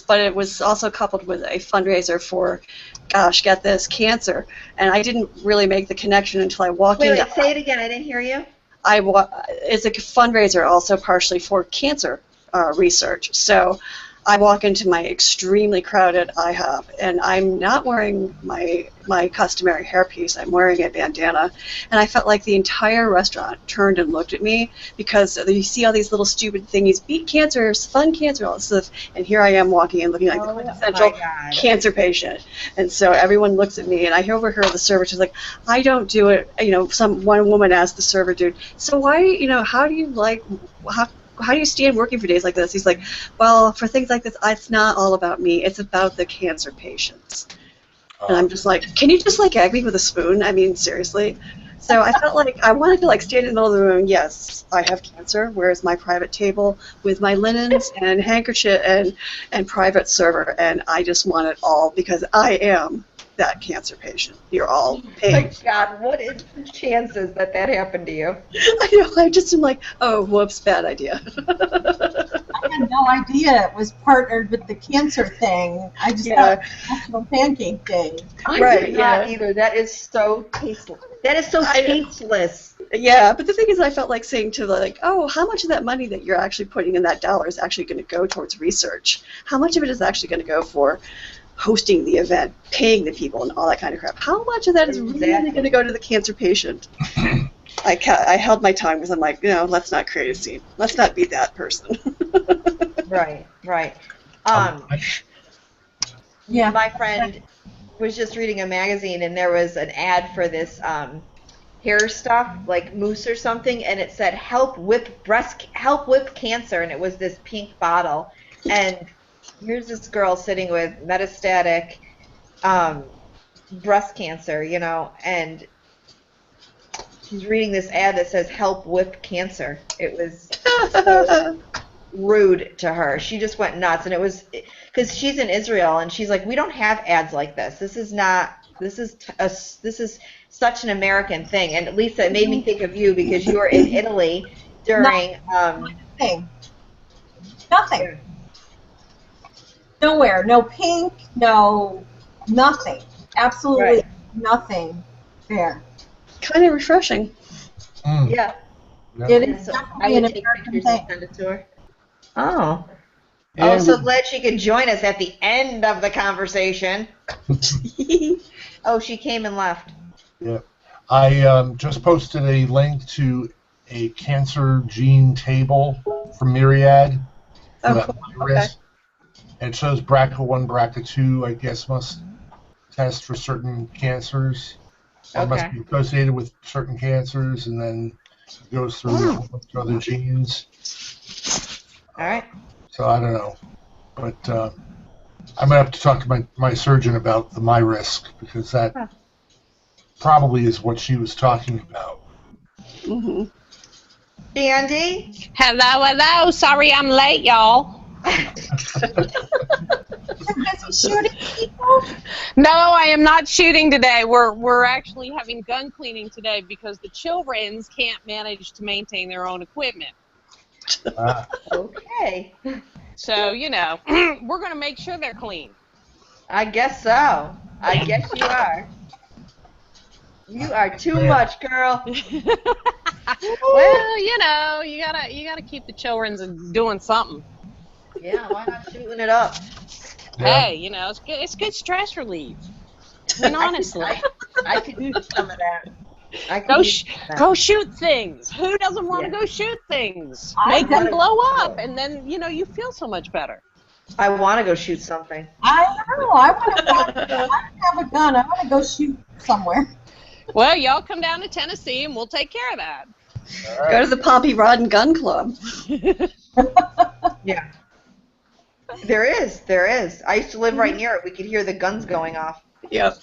Speaker 3: but it was also coupled with a fundraiser for, gosh, get this, cancer. And I didn't really make the connection until I walked in.
Speaker 1: Wait, say it again. I didn't hear you.
Speaker 3: It's a fundraiser also partially for cancer research. So I walk into my extremely crowded IHOP, and I'm not wearing my customary hairpiece. I'm wearing a bandana, and I felt like the entire restaurant turned and looked at me because you see all these little stupid thingies, beat cancer, fund cancer, all this stuff, and here I am walking in looking like the quintessential cancer patient. And so everyone looks at me, and I overhear the server. She's like, "I don't do it." One woman asked the server dude, "So why, how do you how do you stand working for days like this?" He's like, "Well, for things like this, it's not all about me. It's about the cancer patients." And I'm just like, can you just gag me with a spoon? I mean, seriously. So I felt like I wanted to stand in the middle of the room. Yes, I have cancer. Where's my private table with my linens and handkerchief and private server? And I just want it all because I am that cancer patient. You're all
Speaker 1: My
Speaker 3: paying.
Speaker 1: God, what is the chances that that happened to you?
Speaker 3: I know. I just am like, oh, whoops, bad idea.
Speaker 4: I had no idea it was partnered with the cancer thing. I just
Speaker 3: Yeah.
Speaker 4: thought it was National Pancake Day.
Speaker 1: I
Speaker 3: Right,
Speaker 1: did not
Speaker 3: yeah.
Speaker 1: either. That is so tasteless. That is so
Speaker 3: I-
Speaker 1: tasteless.
Speaker 3: Yeah, but the thing is, I felt like saying to like, oh, how much of that money that you're actually putting in that dollar is actually going to go towards research? How much of it is actually going to go for hosting the event, paying the people, and all that kind of crap? How much of that is really
Speaker 1: Exactly.
Speaker 3: going to go to the cancer patient? I held my tongue because I'm like, let's not create a scene. Let's not be that person.
Speaker 1: Right, right.
Speaker 4: Yeah.
Speaker 1: My friend was just reading a magazine and there was an ad for this hair stuff, like mousse or something, and it said help whip cancer, and it was this pink bottle. And here's this girl sitting with metastatic breast cancer, and she's reading this ad that says help whip cancer. It was so rude to her. She just went nuts, and it was because she's in Israel, and she's like, we don't have ads like this. This is such an American thing. And Lisa, it made me think of you because you were in Italy during
Speaker 4: Nothing. Nothing. Nowhere. No pink. No nothing. Absolutely
Speaker 1: Right.
Speaker 4: nothing there.
Speaker 3: Kind of refreshing.
Speaker 2: Mm.
Speaker 1: yeah.
Speaker 4: It
Speaker 1: And
Speaker 4: is
Speaker 1: so I
Speaker 4: definitely an
Speaker 1: would take
Speaker 4: American
Speaker 1: pictures and
Speaker 4: thing.
Speaker 1: send it to her. Oh.
Speaker 2: And
Speaker 1: So glad she could join us at the end of the conversation. Oh, she came and left.
Speaker 2: I just posted a link to a cancer gene table from Myriad.
Speaker 3: Oh,
Speaker 2: that
Speaker 3: cool.
Speaker 2: virus. And it shows BRCA1, BRCA2, I guess, must test for certain cancers. Or must
Speaker 1: Okay.
Speaker 2: be associated with certain cancers, and then it goes through a whole bunch of other genes.
Speaker 1: All right.
Speaker 2: So I don't know. But I'm going to have to talk to my surgeon about the MyRisk, because that
Speaker 1: Huh.
Speaker 2: probably is what she was talking about.
Speaker 3: hmm
Speaker 1: Andy?
Speaker 5: Hello. Sorry I'm late, y'all.
Speaker 4: You're busy shooting people?
Speaker 5: No, I am not shooting today. We're actually having gun cleaning today because the childrens can't manage to maintain their own equipment.
Speaker 1: Okay.
Speaker 5: So, we're going to make sure they're clean.
Speaker 1: I guess so. I guess you are. You are too much, girl.
Speaker 5: Well, you gotta keep the childrens doing something.
Speaker 1: Yeah, why not shooting it up?
Speaker 2: Yeah.
Speaker 5: Hey, it's good stress relief. I mean, honestly.
Speaker 1: I could use some of that. I could
Speaker 5: Go,
Speaker 1: use that.
Speaker 5: go shoot things. Who doesn't want to
Speaker 1: Yeah.
Speaker 5: go shoot things?
Speaker 4: I
Speaker 5: Make them
Speaker 1: wanna-
Speaker 5: blow up, and then you feel so much better.
Speaker 1: I want to go shoot something.
Speaker 4: I know. I want to have a gun. I want to go shoot somewhere.
Speaker 5: Well, y'all come down to Tennessee, and we'll take care of that.
Speaker 3: Go to the Pompey Rod and Gun Club.
Speaker 1: Yeah. There is. I used to live right near it. We could hear the guns going off.
Speaker 3: Yep.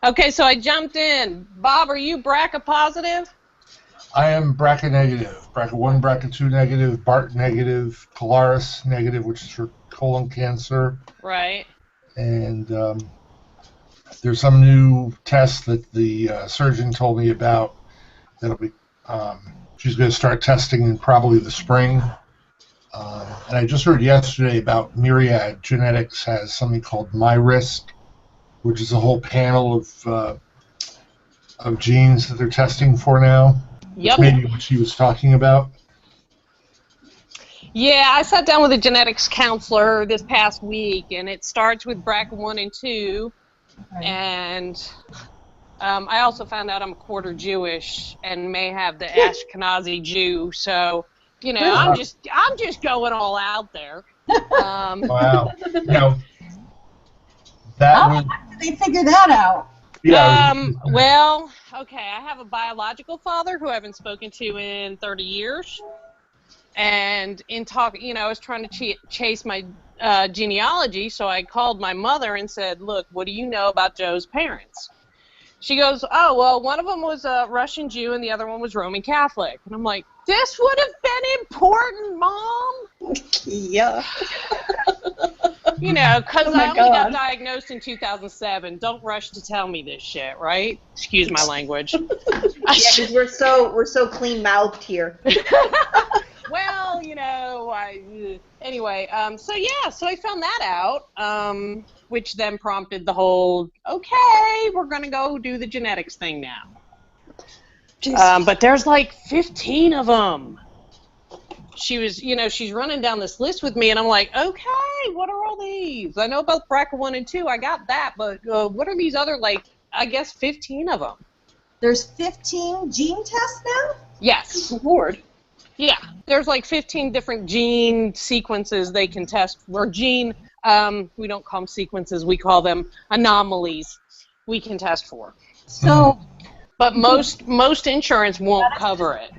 Speaker 5: Okay, so I jumped in. Bob, are you BRCA positive?
Speaker 2: I am BRCA negative, BRCA1, BRCA2 negative, BART negative, Colaris negative, which is for colon cancer,
Speaker 5: Right.
Speaker 2: and there's some new test that the surgeon told me about that'll be she's going to start testing in probably the spring. And I just heard yesterday about Myriad Genetics has something called MyRisk, which is a whole panel of genes that they're testing for now.
Speaker 5: Yep.
Speaker 2: Maybe what she was talking about.
Speaker 5: Yeah, I sat down with a genetics counselor this past week, and it starts with BRCA1 and 2, and I also found out I'm a quarter Jewish and may have the Ashkenazi Jew, so I'm just going all out there.
Speaker 2: Wow. Now, that was,
Speaker 4: How did they figure that out?
Speaker 2: yeah.
Speaker 5: Well, okay, I have a biological father who I haven't spoken to in 30 years. And I was trying to chase my genealogy, so I called my mother and said, look, what do you know about Joe's parents? She goes, oh, well, one of them was a Russian Jew and the other one was Roman Catholic. And I'm like, this would have been important, Mom.
Speaker 3: Yeah.
Speaker 5: You know, because
Speaker 3: Oh my
Speaker 5: I only got
Speaker 3: God.
Speaker 5: diagnosed in 2007. Don't rush to tell me this shit, right? Excuse my language.
Speaker 1: Yeah, because we're so clean mouthed here.
Speaker 5: Well, you know, anyway, so I found that out, which then prompted the whole, okay, we're gonna go do the genetics thing now. But there's like 15 of them. She was, she's running down this list with me, and I'm like, okay, what are all these? I know about BRCA1 and 2, I got that, but what are these other, like, I guess 15 of them?
Speaker 4: There's 15 gene tests now?
Speaker 5: Yes.
Speaker 3: Lord.
Speaker 5: Yeah, there's like 15 different gene sequences they can test, or gene, we don't call them sequences, we call them anomalies we can test for.
Speaker 4: So,
Speaker 5: But most insurance won't cover it.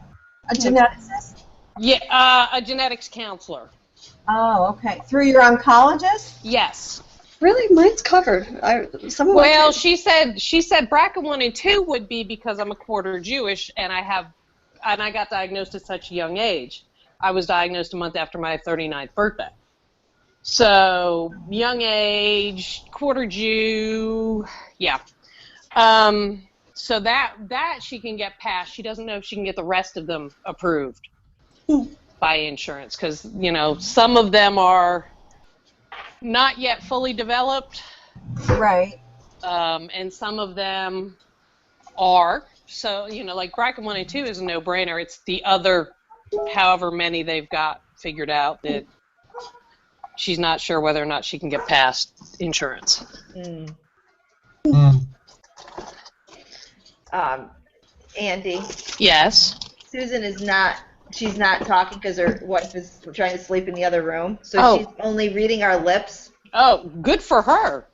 Speaker 4: a geneticist?
Speaker 5: Yeah, a genetics counselor.
Speaker 4: Oh, okay. Through your oncologist?
Speaker 5: Yes.
Speaker 3: Really? Mine's covered. Some of my
Speaker 5: Well,
Speaker 3: kids-
Speaker 5: she said BRCA1 and 2 would be because I'm a quarter Jewish and I got diagnosed at such a young age. I was diagnosed a month after my 39th birthday. So, young age, quarter Jew, yeah. So that she can get past. She doesn't know if she can get the rest of them approved by insurance because, some of them are not yet fully developed.
Speaker 4: Right.
Speaker 5: And some of them are. So, like BRCA1 and 2 is a no-brainer. It's the other however many they've got figured out that she's not sure whether or not she can get past insurance.
Speaker 1: Andy,
Speaker 5: Yes.
Speaker 1: Susan she's not talking because her wife is trying to sleep in the other room, so
Speaker 5: Oh.
Speaker 1: she's only reading our lips.
Speaker 5: Oh, good for her.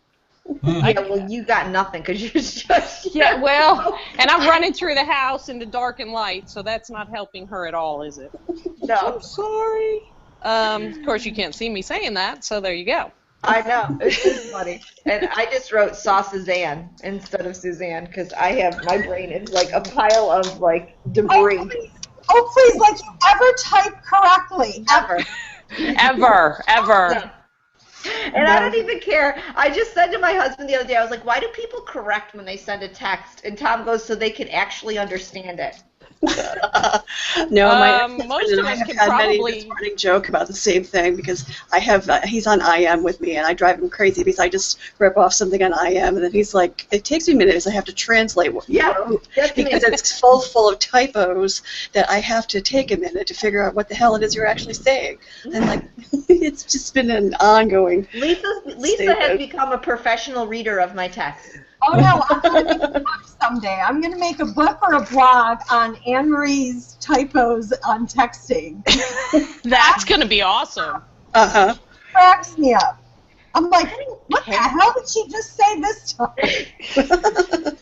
Speaker 1: Yeah, well, you got nothing because you're just...
Speaker 5: Yeah, well, and I'm running through the house in the dark and light, so that's not helping her at all, is it?
Speaker 1: No,
Speaker 5: Sorry. Of course, you can't see me saying that, so there you go.
Speaker 1: I know. It's just funny. And I just wrote saw Suzanne instead of Suzanne because my brain is like a pile of like debris.
Speaker 4: Oh, please, like you ever type correctly.
Speaker 1: Ever.
Speaker 5: Ever.
Speaker 1: No. And I don't even care. I just said to my husband the other day, I was like, why do people correct when they send a text? And Tom goes, so they can actually understand it.
Speaker 3: No, my
Speaker 5: most
Speaker 3: ex-husband and
Speaker 5: of
Speaker 3: I
Speaker 5: us
Speaker 3: have
Speaker 5: can
Speaker 3: had many
Speaker 5: probably-
Speaker 3: this running joke about the same thing because I have he's on IM with me and I drive him crazy because I just rip off something on IM and then he's like, it takes me minutes. I have to translate what you
Speaker 1: Yeah,
Speaker 3: wrote
Speaker 1: that's me.
Speaker 3: because it's full of typos that I have to take a minute to figure out what the hell it is you're actually saying. And like, it's just been an ongoing.
Speaker 1: Lisa has become a professional reader of my text.
Speaker 4: Oh no, I'm going to make a book someday. I'm going to make a book or a blog on Anne-Marie's typos on texting.
Speaker 5: That's going to be awesome.
Speaker 3: Uh-huh.
Speaker 4: Cracks me up. I'm like, what the hell did she just say this time?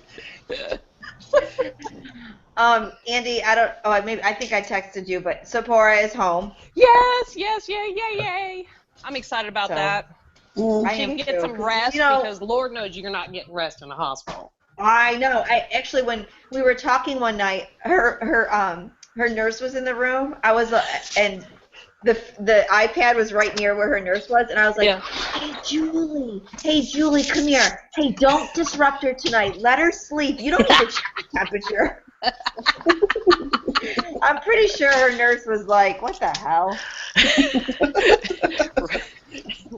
Speaker 1: Andy, I think I texted you, but Sephora is home.
Speaker 5: Yes, yay. I'm excited about
Speaker 1: So,
Speaker 5: that.
Speaker 1: I
Speaker 5: She
Speaker 1: am
Speaker 5: can get
Speaker 1: too,
Speaker 5: some
Speaker 1: 'cause,
Speaker 5: rest because Lord knows you're not getting rest in a hospital.
Speaker 1: I know. I actually, when we were talking one night, her nurse was in the room. I was, and the iPad was right near where her nurse was, and I was like,
Speaker 5: Yeah.
Speaker 1: Hey Julie, come here. Hey, don't disrupt her tonight. Let her sleep. You don't need to check the temperature. I'm pretty sure her nurse was like, what the hell?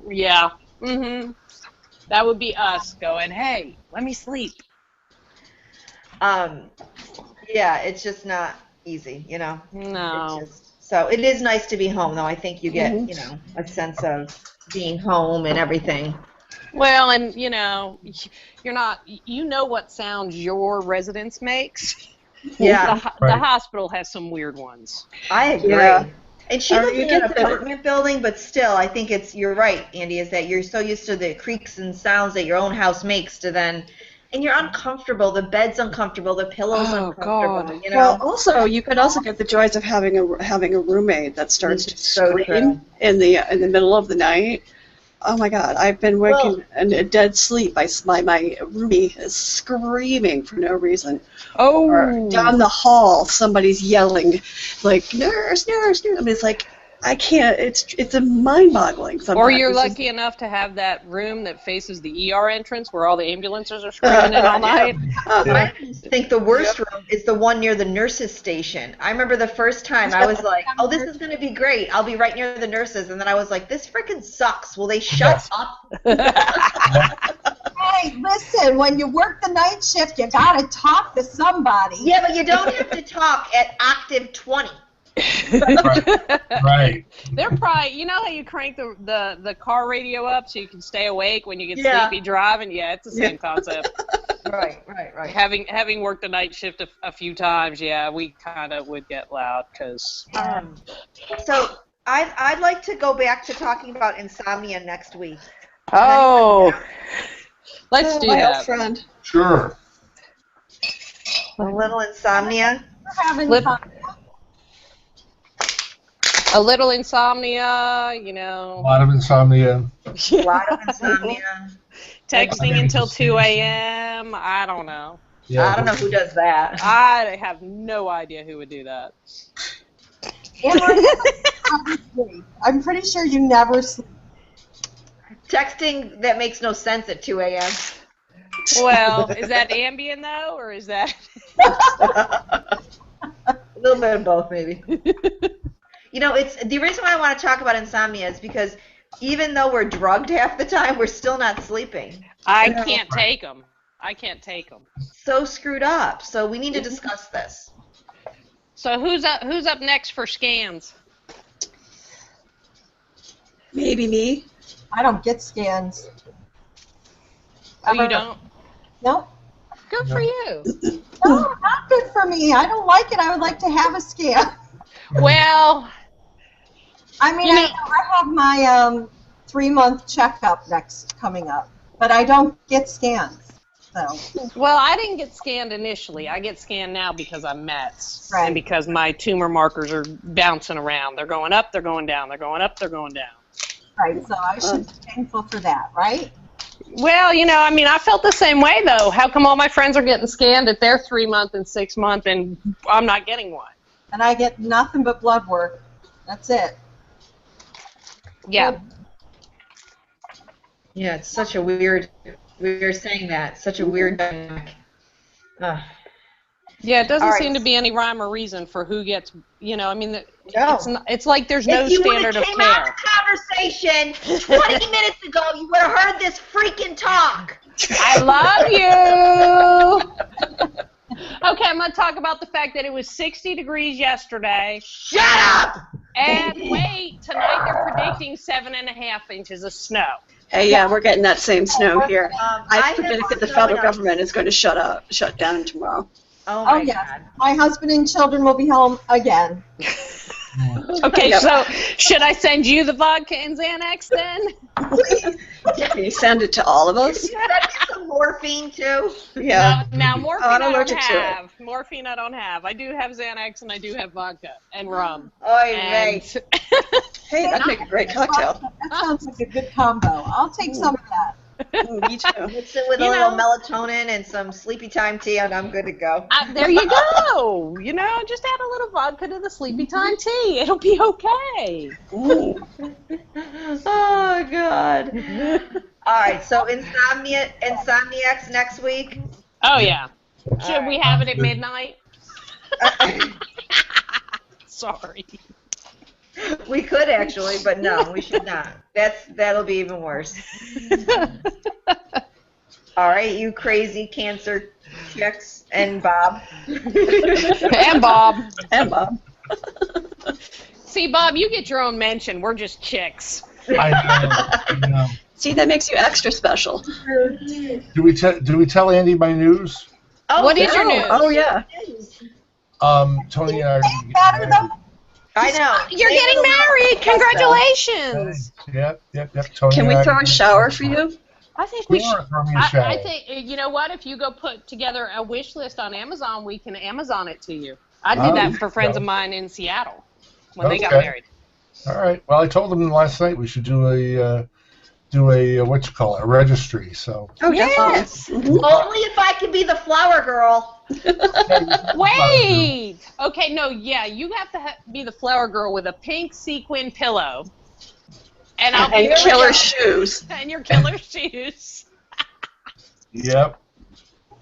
Speaker 5: Yeah. That would be us going, hey, let me sleep.
Speaker 1: Yeah, it's just not easy,
Speaker 5: No.
Speaker 1: So it is nice to be home, though. I think you get, a sense of being home and everything.
Speaker 5: Well, and you're not. You know what sounds your residence makes.
Speaker 1: Yeah,
Speaker 5: The hospital has some weird ones.
Speaker 1: I agree.
Speaker 3: Yeah.
Speaker 1: And she
Speaker 3: Or
Speaker 1: lives
Speaker 3: you
Speaker 1: in an
Speaker 3: get the-
Speaker 1: apartment building, but still, I think you're right, Andy, is that you're so used to the creaks and sounds that your own house makes and you're uncomfortable. The bed's uncomfortable. The pillow's
Speaker 5: Oh,
Speaker 1: uncomfortable.
Speaker 5: God.
Speaker 3: Well, also you could also get the joys of having a roommate that starts to
Speaker 1: This is so
Speaker 3: scream
Speaker 1: true.
Speaker 3: in the middle of the night. Oh my God! I've been waking in a dead sleep. My roomie is screaming for no reason. Or down the hall, somebody's yelling, like nurse. I mean, it's like I can't. It's a mind-boggling sometimes.
Speaker 5: Or you're
Speaker 3: It's just-
Speaker 5: lucky enough to have that room that faces the ER entrance where all the ambulances are screaming in all night.
Speaker 1: I think the worst room is the one near the nurses' station. I remember the first time I was like, "Oh, this is gonna be great. I'll be right near the nurses," and then I was like, "This freaking sucks. Will they shut up?"
Speaker 4: Hey, listen, when you work the night shift, you gotta talk to somebody.
Speaker 1: Yeah, but you don't have to talk at octave 20.
Speaker 2: Right.
Speaker 5: They're probably, you know how you crank the car radio up so you can stay awake when you get
Speaker 1: Yeah.
Speaker 5: sleepy driving? Yeah, it's the same concept.
Speaker 1: Right.
Speaker 5: Having worked the night shift a few times, yeah, we kind of would get loud because.
Speaker 1: So I'd like to go back to talking about insomnia next week.
Speaker 5: Oh, let's do
Speaker 3: my old
Speaker 5: that.
Speaker 3: friend.
Speaker 2: Sure.
Speaker 1: A little insomnia.
Speaker 4: We're having
Speaker 5: Flip.
Speaker 4: fun.
Speaker 5: A little insomnia, you
Speaker 2: A
Speaker 5: know.
Speaker 2: lot of insomnia.
Speaker 1: A lot of insomnia.
Speaker 5: Texting until 2 a.m. I don't know.
Speaker 2: Yeah.
Speaker 1: I don't know who does that.
Speaker 5: I have no idea who would do that.
Speaker 4: And we're never sleep. I'm pretty sure you never sleep.
Speaker 1: Texting that makes no sense at 2 a.m.
Speaker 5: Well, is that Ambien though, or is that?
Speaker 1: A little bit of both, maybe. You know, it's the reason why I want to talk about insomnia is because even though we're drugged half the time, we're still not sleeping.
Speaker 5: I can't take them. I can't take them.
Speaker 1: So screwed up. So we need to discuss this.
Speaker 5: So who's up next for scans?
Speaker 3: Maybe me.
Speaker 4: I don't get scans.
Speaker 5: Oh, you don't?
Speaker 4: Nope.
Speaker 5: Good for you.
Speaker 4: No, not good for me. I don't like it. I would like to have a scan.
Speaker 5: Well,
Speaker 4: I mean,
Speaker 5: You know-
Speaker 4: I have my 3-month checkup coming up, but I don't get scans. So
Speaker 5: I didn't get scanned initially. I get scanned now because I'm Mets.
Speaker 4: Right.
Speaker 5: And because my tumor markers are bouncing around. They're going up, they're going down, they're going up, they're going down.
Speaker 4: right, so I should be thankful for that, right?
Speaker 5: Well, you know, I mean, I felt the same way, though. How come all my friends are getting scanned at their 3-month and 6-month, and I'm not getting one?
Speaker 4: And I get nothing but blood work. That's it.
Speaker 5: Yeah.
Speaker 1: Yeah, it's such a weird. We were saying that. Such a weird dynamic.
Speaker 5: Yeah, it doesn't
Speaker 1: All right.
Speaker 5: seem to be any rhyme or reason for who gets, you know, I mean,
Speaker 1: No.
Speaker 5: it's like there's no
Speaker 1: If you would
Speaker 5: standard
Speaker 1: have
Speaker 5: of
Speaker 1: came out
Speaker 5: care.
Speaker 1: the conversation 20 minutes ago, you would have heard this freaking talk.
Speaker 5: I love you. Okay, I'm going to talk about the fact that it was 60 degrees yesterday.
Speaker 1: Shut up!
Speaker 5: And wait, tonight they're predicting 7.5 inches of snow.
Speaker 3: Hey, yeah, we're getting that same snow here. I
Speaker 1: have
Speaker 3: predict that the
Speaker 1: snow
Speaker 3: federal
Speaker 1: in our-
Speaker 3: government is going to shut down tomorrow.
Speaker 1: Oh my
Speaker 4: yes.
Speaker 1: God.
Speaker 4: My husband and children will be home again.
Speaker 5: Okay,
Speaker 3: Yep.
Speaker 5: so should I send you the vodka and Xanax then?
Speaker 3: Can you send it to all of us?
Speaker 1: Send me some morphine too.
Speaker 3: Yeah.
Speaker 5: Now, morphine
Speaker 3: I'm
Speaker 5: I don't
Speaker 3: allergic to it.
Speaker 5: have. Morphine I don't have. I do have Xanax and I do have vodka and rum.
Speaker 1: Oy
Speaker 5: And
Speaker 1: vey.
Speaker 3: Hey, that'd make a great cocktail.
Speaker 4: That sounds like a good combo. I'll take some of that.
Speaker 3: Me too.
Speaker 1: Mix it with a
Speaker 5: You
Speaker 1: little
Speaker 5: know-
Speaker 1: melatonin and some sleepy time tea, and I'm good to go.
Speaker 5: there you go. You know, just add a little vodka to the sleepy time tea. It'll be okay.
Speaker 1: Oh God. All right, so insomniacs next week.
Speaker 5: Oh, yeah. Should
Speaker 1: All
Speaker 5: we
Speaker 1: right.
Speaker 5: have it at midnight? Sorry.
Speaker 1: We could actually, but no, we should not. That'll be even worse. All right, you crazy cancer chicks and Bob.
Speaker 5: And Bob.
Speaker 3: And Bob.
Speaker 5: See, Bob, you get your own mention. We're just chicks.
Speaker 2: I know.
Speaker 3: See, that makes you extra special.
Speaker 2: Do we tell Andy my news?
Speaker 1: Oh,
Speaker 5: What is your
Speaker 1: no.
Speaker 5: news?
Speaker 3: Oh, yeah.
Speaker 2: Tony and I are
Speaker 4: Ain't better though.
Speaker 1: I know.
Speaker 5: You're getting married. Congratulations.
Speaker 2: Yep. Tony
Speaker 3: Can
Speaker 2: and
Speaker 3: we
Speaker 2: I
Speaker 3: throw
Speaker 2: are
Speaker 3: a shower for you?
Speaker 5: I think we
Speaker 2: Sure,
Speaker 5: should.
Speaker 2: throw me a shower.
Speaker 5: I think, you know what? If you go put together a wish list on Amazon, we can Amazon it to you. I did
Speaker 2: Oh,
Speaker 5: that for friends
Speaker 2: so.
Speaker 5: of mine in Seattle when they got
Speaker 2: Okay.
Speaker 5: married.
Speaker 2: All right. Well, I told them last night we should do a what you call it, a registry. So
Speaker 3: Oh,
Speaker 5: Yes.
Speaker 3: definitely. Mhm.
Speaker 1: Only if I can be the flower girl.
Speaker 5: Wait! Okay, no, yeah, you have to be the flower girl with a pink sequin pillow. And I'll
Speaker 3: And
Speaker 5: be
Speaker 3: killer shoes.
Speaker 5: and your killer shoes.
Speaker 2: Yep.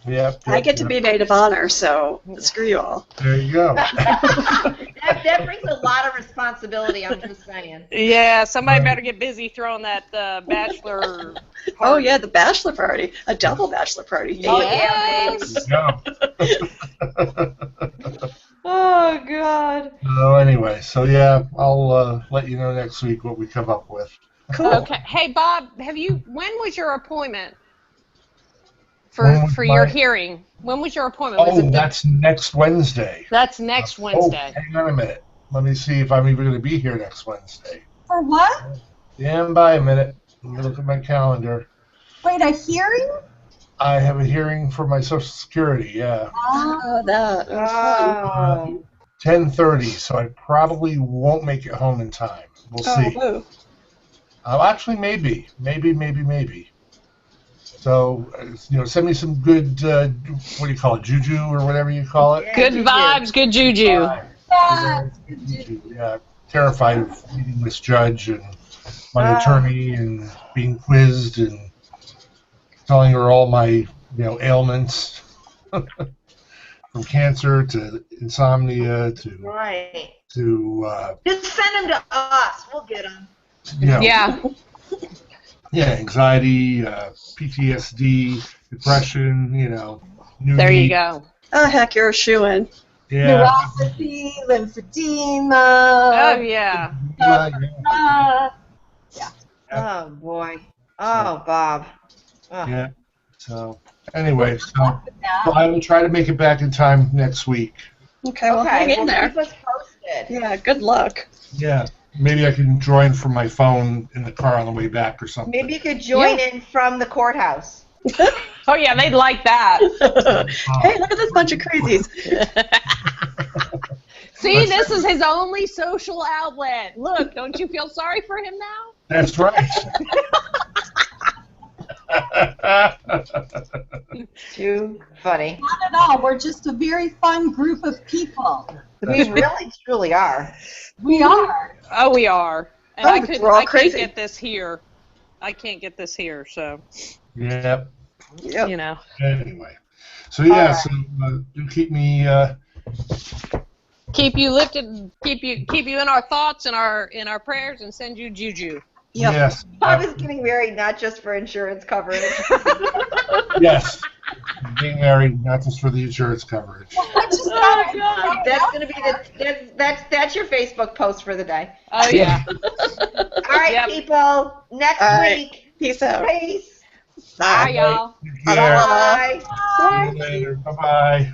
Speaker 2: Yep.
Speaker 3: I get to be maid of honor, so screw you all.
Speaker 2: There you go.
Speaker 1: That brings a lot of responsibility, I'm just saying.
Speaker 5: Yeah, somebody better get busy throwing that bachelor
Speaker 3: Oh
Speaker 5: party.
Speaker 3: yeah, the bachelor party, a double bachelor party.
Speaker 1: Oh,
Speaker 3: Yeah.
Speaker 1: yeah, baby.
Speaker 2: There you go.
Speaker 1: Oh, God.
Speaker 2: So anyway, so yeah, I'll let you know next week what we come up with.
Speaker 3: Cool.
Speaker 5: Okay. Hey, Bob, when was your appointment
Speaker 2: When was
Speaker 5: for your
Speaker 2: my-
Speaker 5: hearing? When was your appointment? Was
Speaker 2: Oh,
Speaker 5: it
Speaker 2: that's next Wednesday.
Speaker 5: that's next Wednesday.
Speaker 2: Oh, hang on a minute. Let me see if I'm even going to be here next Wednesday.
Speaker 4: For what?
Speaker 2: Stand by a minute. Let me look at my calendar.
Speaker 4: Wait, a hearing?
Speaker 2: I have a hearing for my Social Security, yeah.
Speaker 3: Oh, that.
Speaker 1: Oh.
Speaker 2: 10:30, so I probably won't make it home in time. We'll see.
Speaker 3: Oh,
Speaker 2: Actually, maybe. So, send me some good, what do you call it, juju or whatever you call it?
Speaker 1: Yeah,
Speaker 5: Good
Speaker 1: you
Speaker 5: vibes, good juju.
Speaker 4: Yeah.
Speaker 2: Juju, yeah. Terrified of meeting this judge and my attorney and being quizzed and telling her all my, ailments, from cancer to insomnia
Speaker 1: did. Right.
Speaker 2: to
Speaker 1: Just send him to us. We'll get him.
Speaker 5: Yeah.
Speaker 2: anxiety, PTSD, depression, new
Speaker 5: There you
Speaker 2: needs.
Speaker 5: go.
Speaker 3: oh, heck, you're a shoo-in.
Speaker 2: Yeah.
Speaker 4: Neuropathy, lymphedema.
Speaker 5: Oh yeah.
Speaker 1: Oh, boy. Oh, Bob. Oh.
Speaker 2: Yeah. So anyway, so I will try to make it back in time next week.
Speaker 3: Okay, well, hang
Speaker 1: Okay,
Speaker 3: in
Speaker 1: well,
Speaker 3: there.
Speaker 1: keep us posted.
Speaker 3: Yeah, good luck.
Speaker 2: Yeah. Maybe I can join from my phone in the car on the way back or something.
Speaker 1: Maybe you could join in from the courthouse.
Speaker 5: Oh yeah, they'd like that.
Speaker 3: Hey, look at this bunch of crazies.
Speaker 5: See, this is his only social outlet. Look, don't you feel sorry for him now?
Speaker 2: That's right.
Speaker 1: Too funny.
Speaker 4: Not at all. We're just a very fun group of people.
Speaker 1: We really, truly are.
Speaker 4: We are.
Speaker 5: Oh, we are. And
Speaker 3: Oh,
Speaker 5: I
Speaker 3: we're all
Speaker 5: can't
Speaker 3: crazy.
Speaker 5: get this here. I can't get this here, so
Speaker 2: Yep.
Speaker 3: Yep.
Speaker 5: you know.
Speaker 2: Anyway. So yeah,
Speaker 1: All right.
Speaker 2: so do keep me
Speaker 5: Keep you lifted, keep you in our thoughts and our prayers, and send you juju.
Speaker 3: Yep.
Speaker 2: yes.
Speaker 1: Bob is getting married not just for insurance coverage.
Speaker 2: Yes. Being married, not just for the insurance coverage.
Speaker 4: I just
Speaker 1: Oh,
Speaker 4: got
Speaker 1: God. That's gonna be that's your Facebook post for the day.
Speaker 5: Oh yeah.
Speaker 1: All right,
Speaker 5: Yep.
Speaker 1: people. Next
Speaker 3: All right.
Speaker 1: week.
Speaker 3: Peace out.
Speaker 1: Peace.
Speaker 5: Bye, y'all.
Speaker 2: Take care.
Speaker 1: Bye.
Speaker 2: See you later. Bye-bye.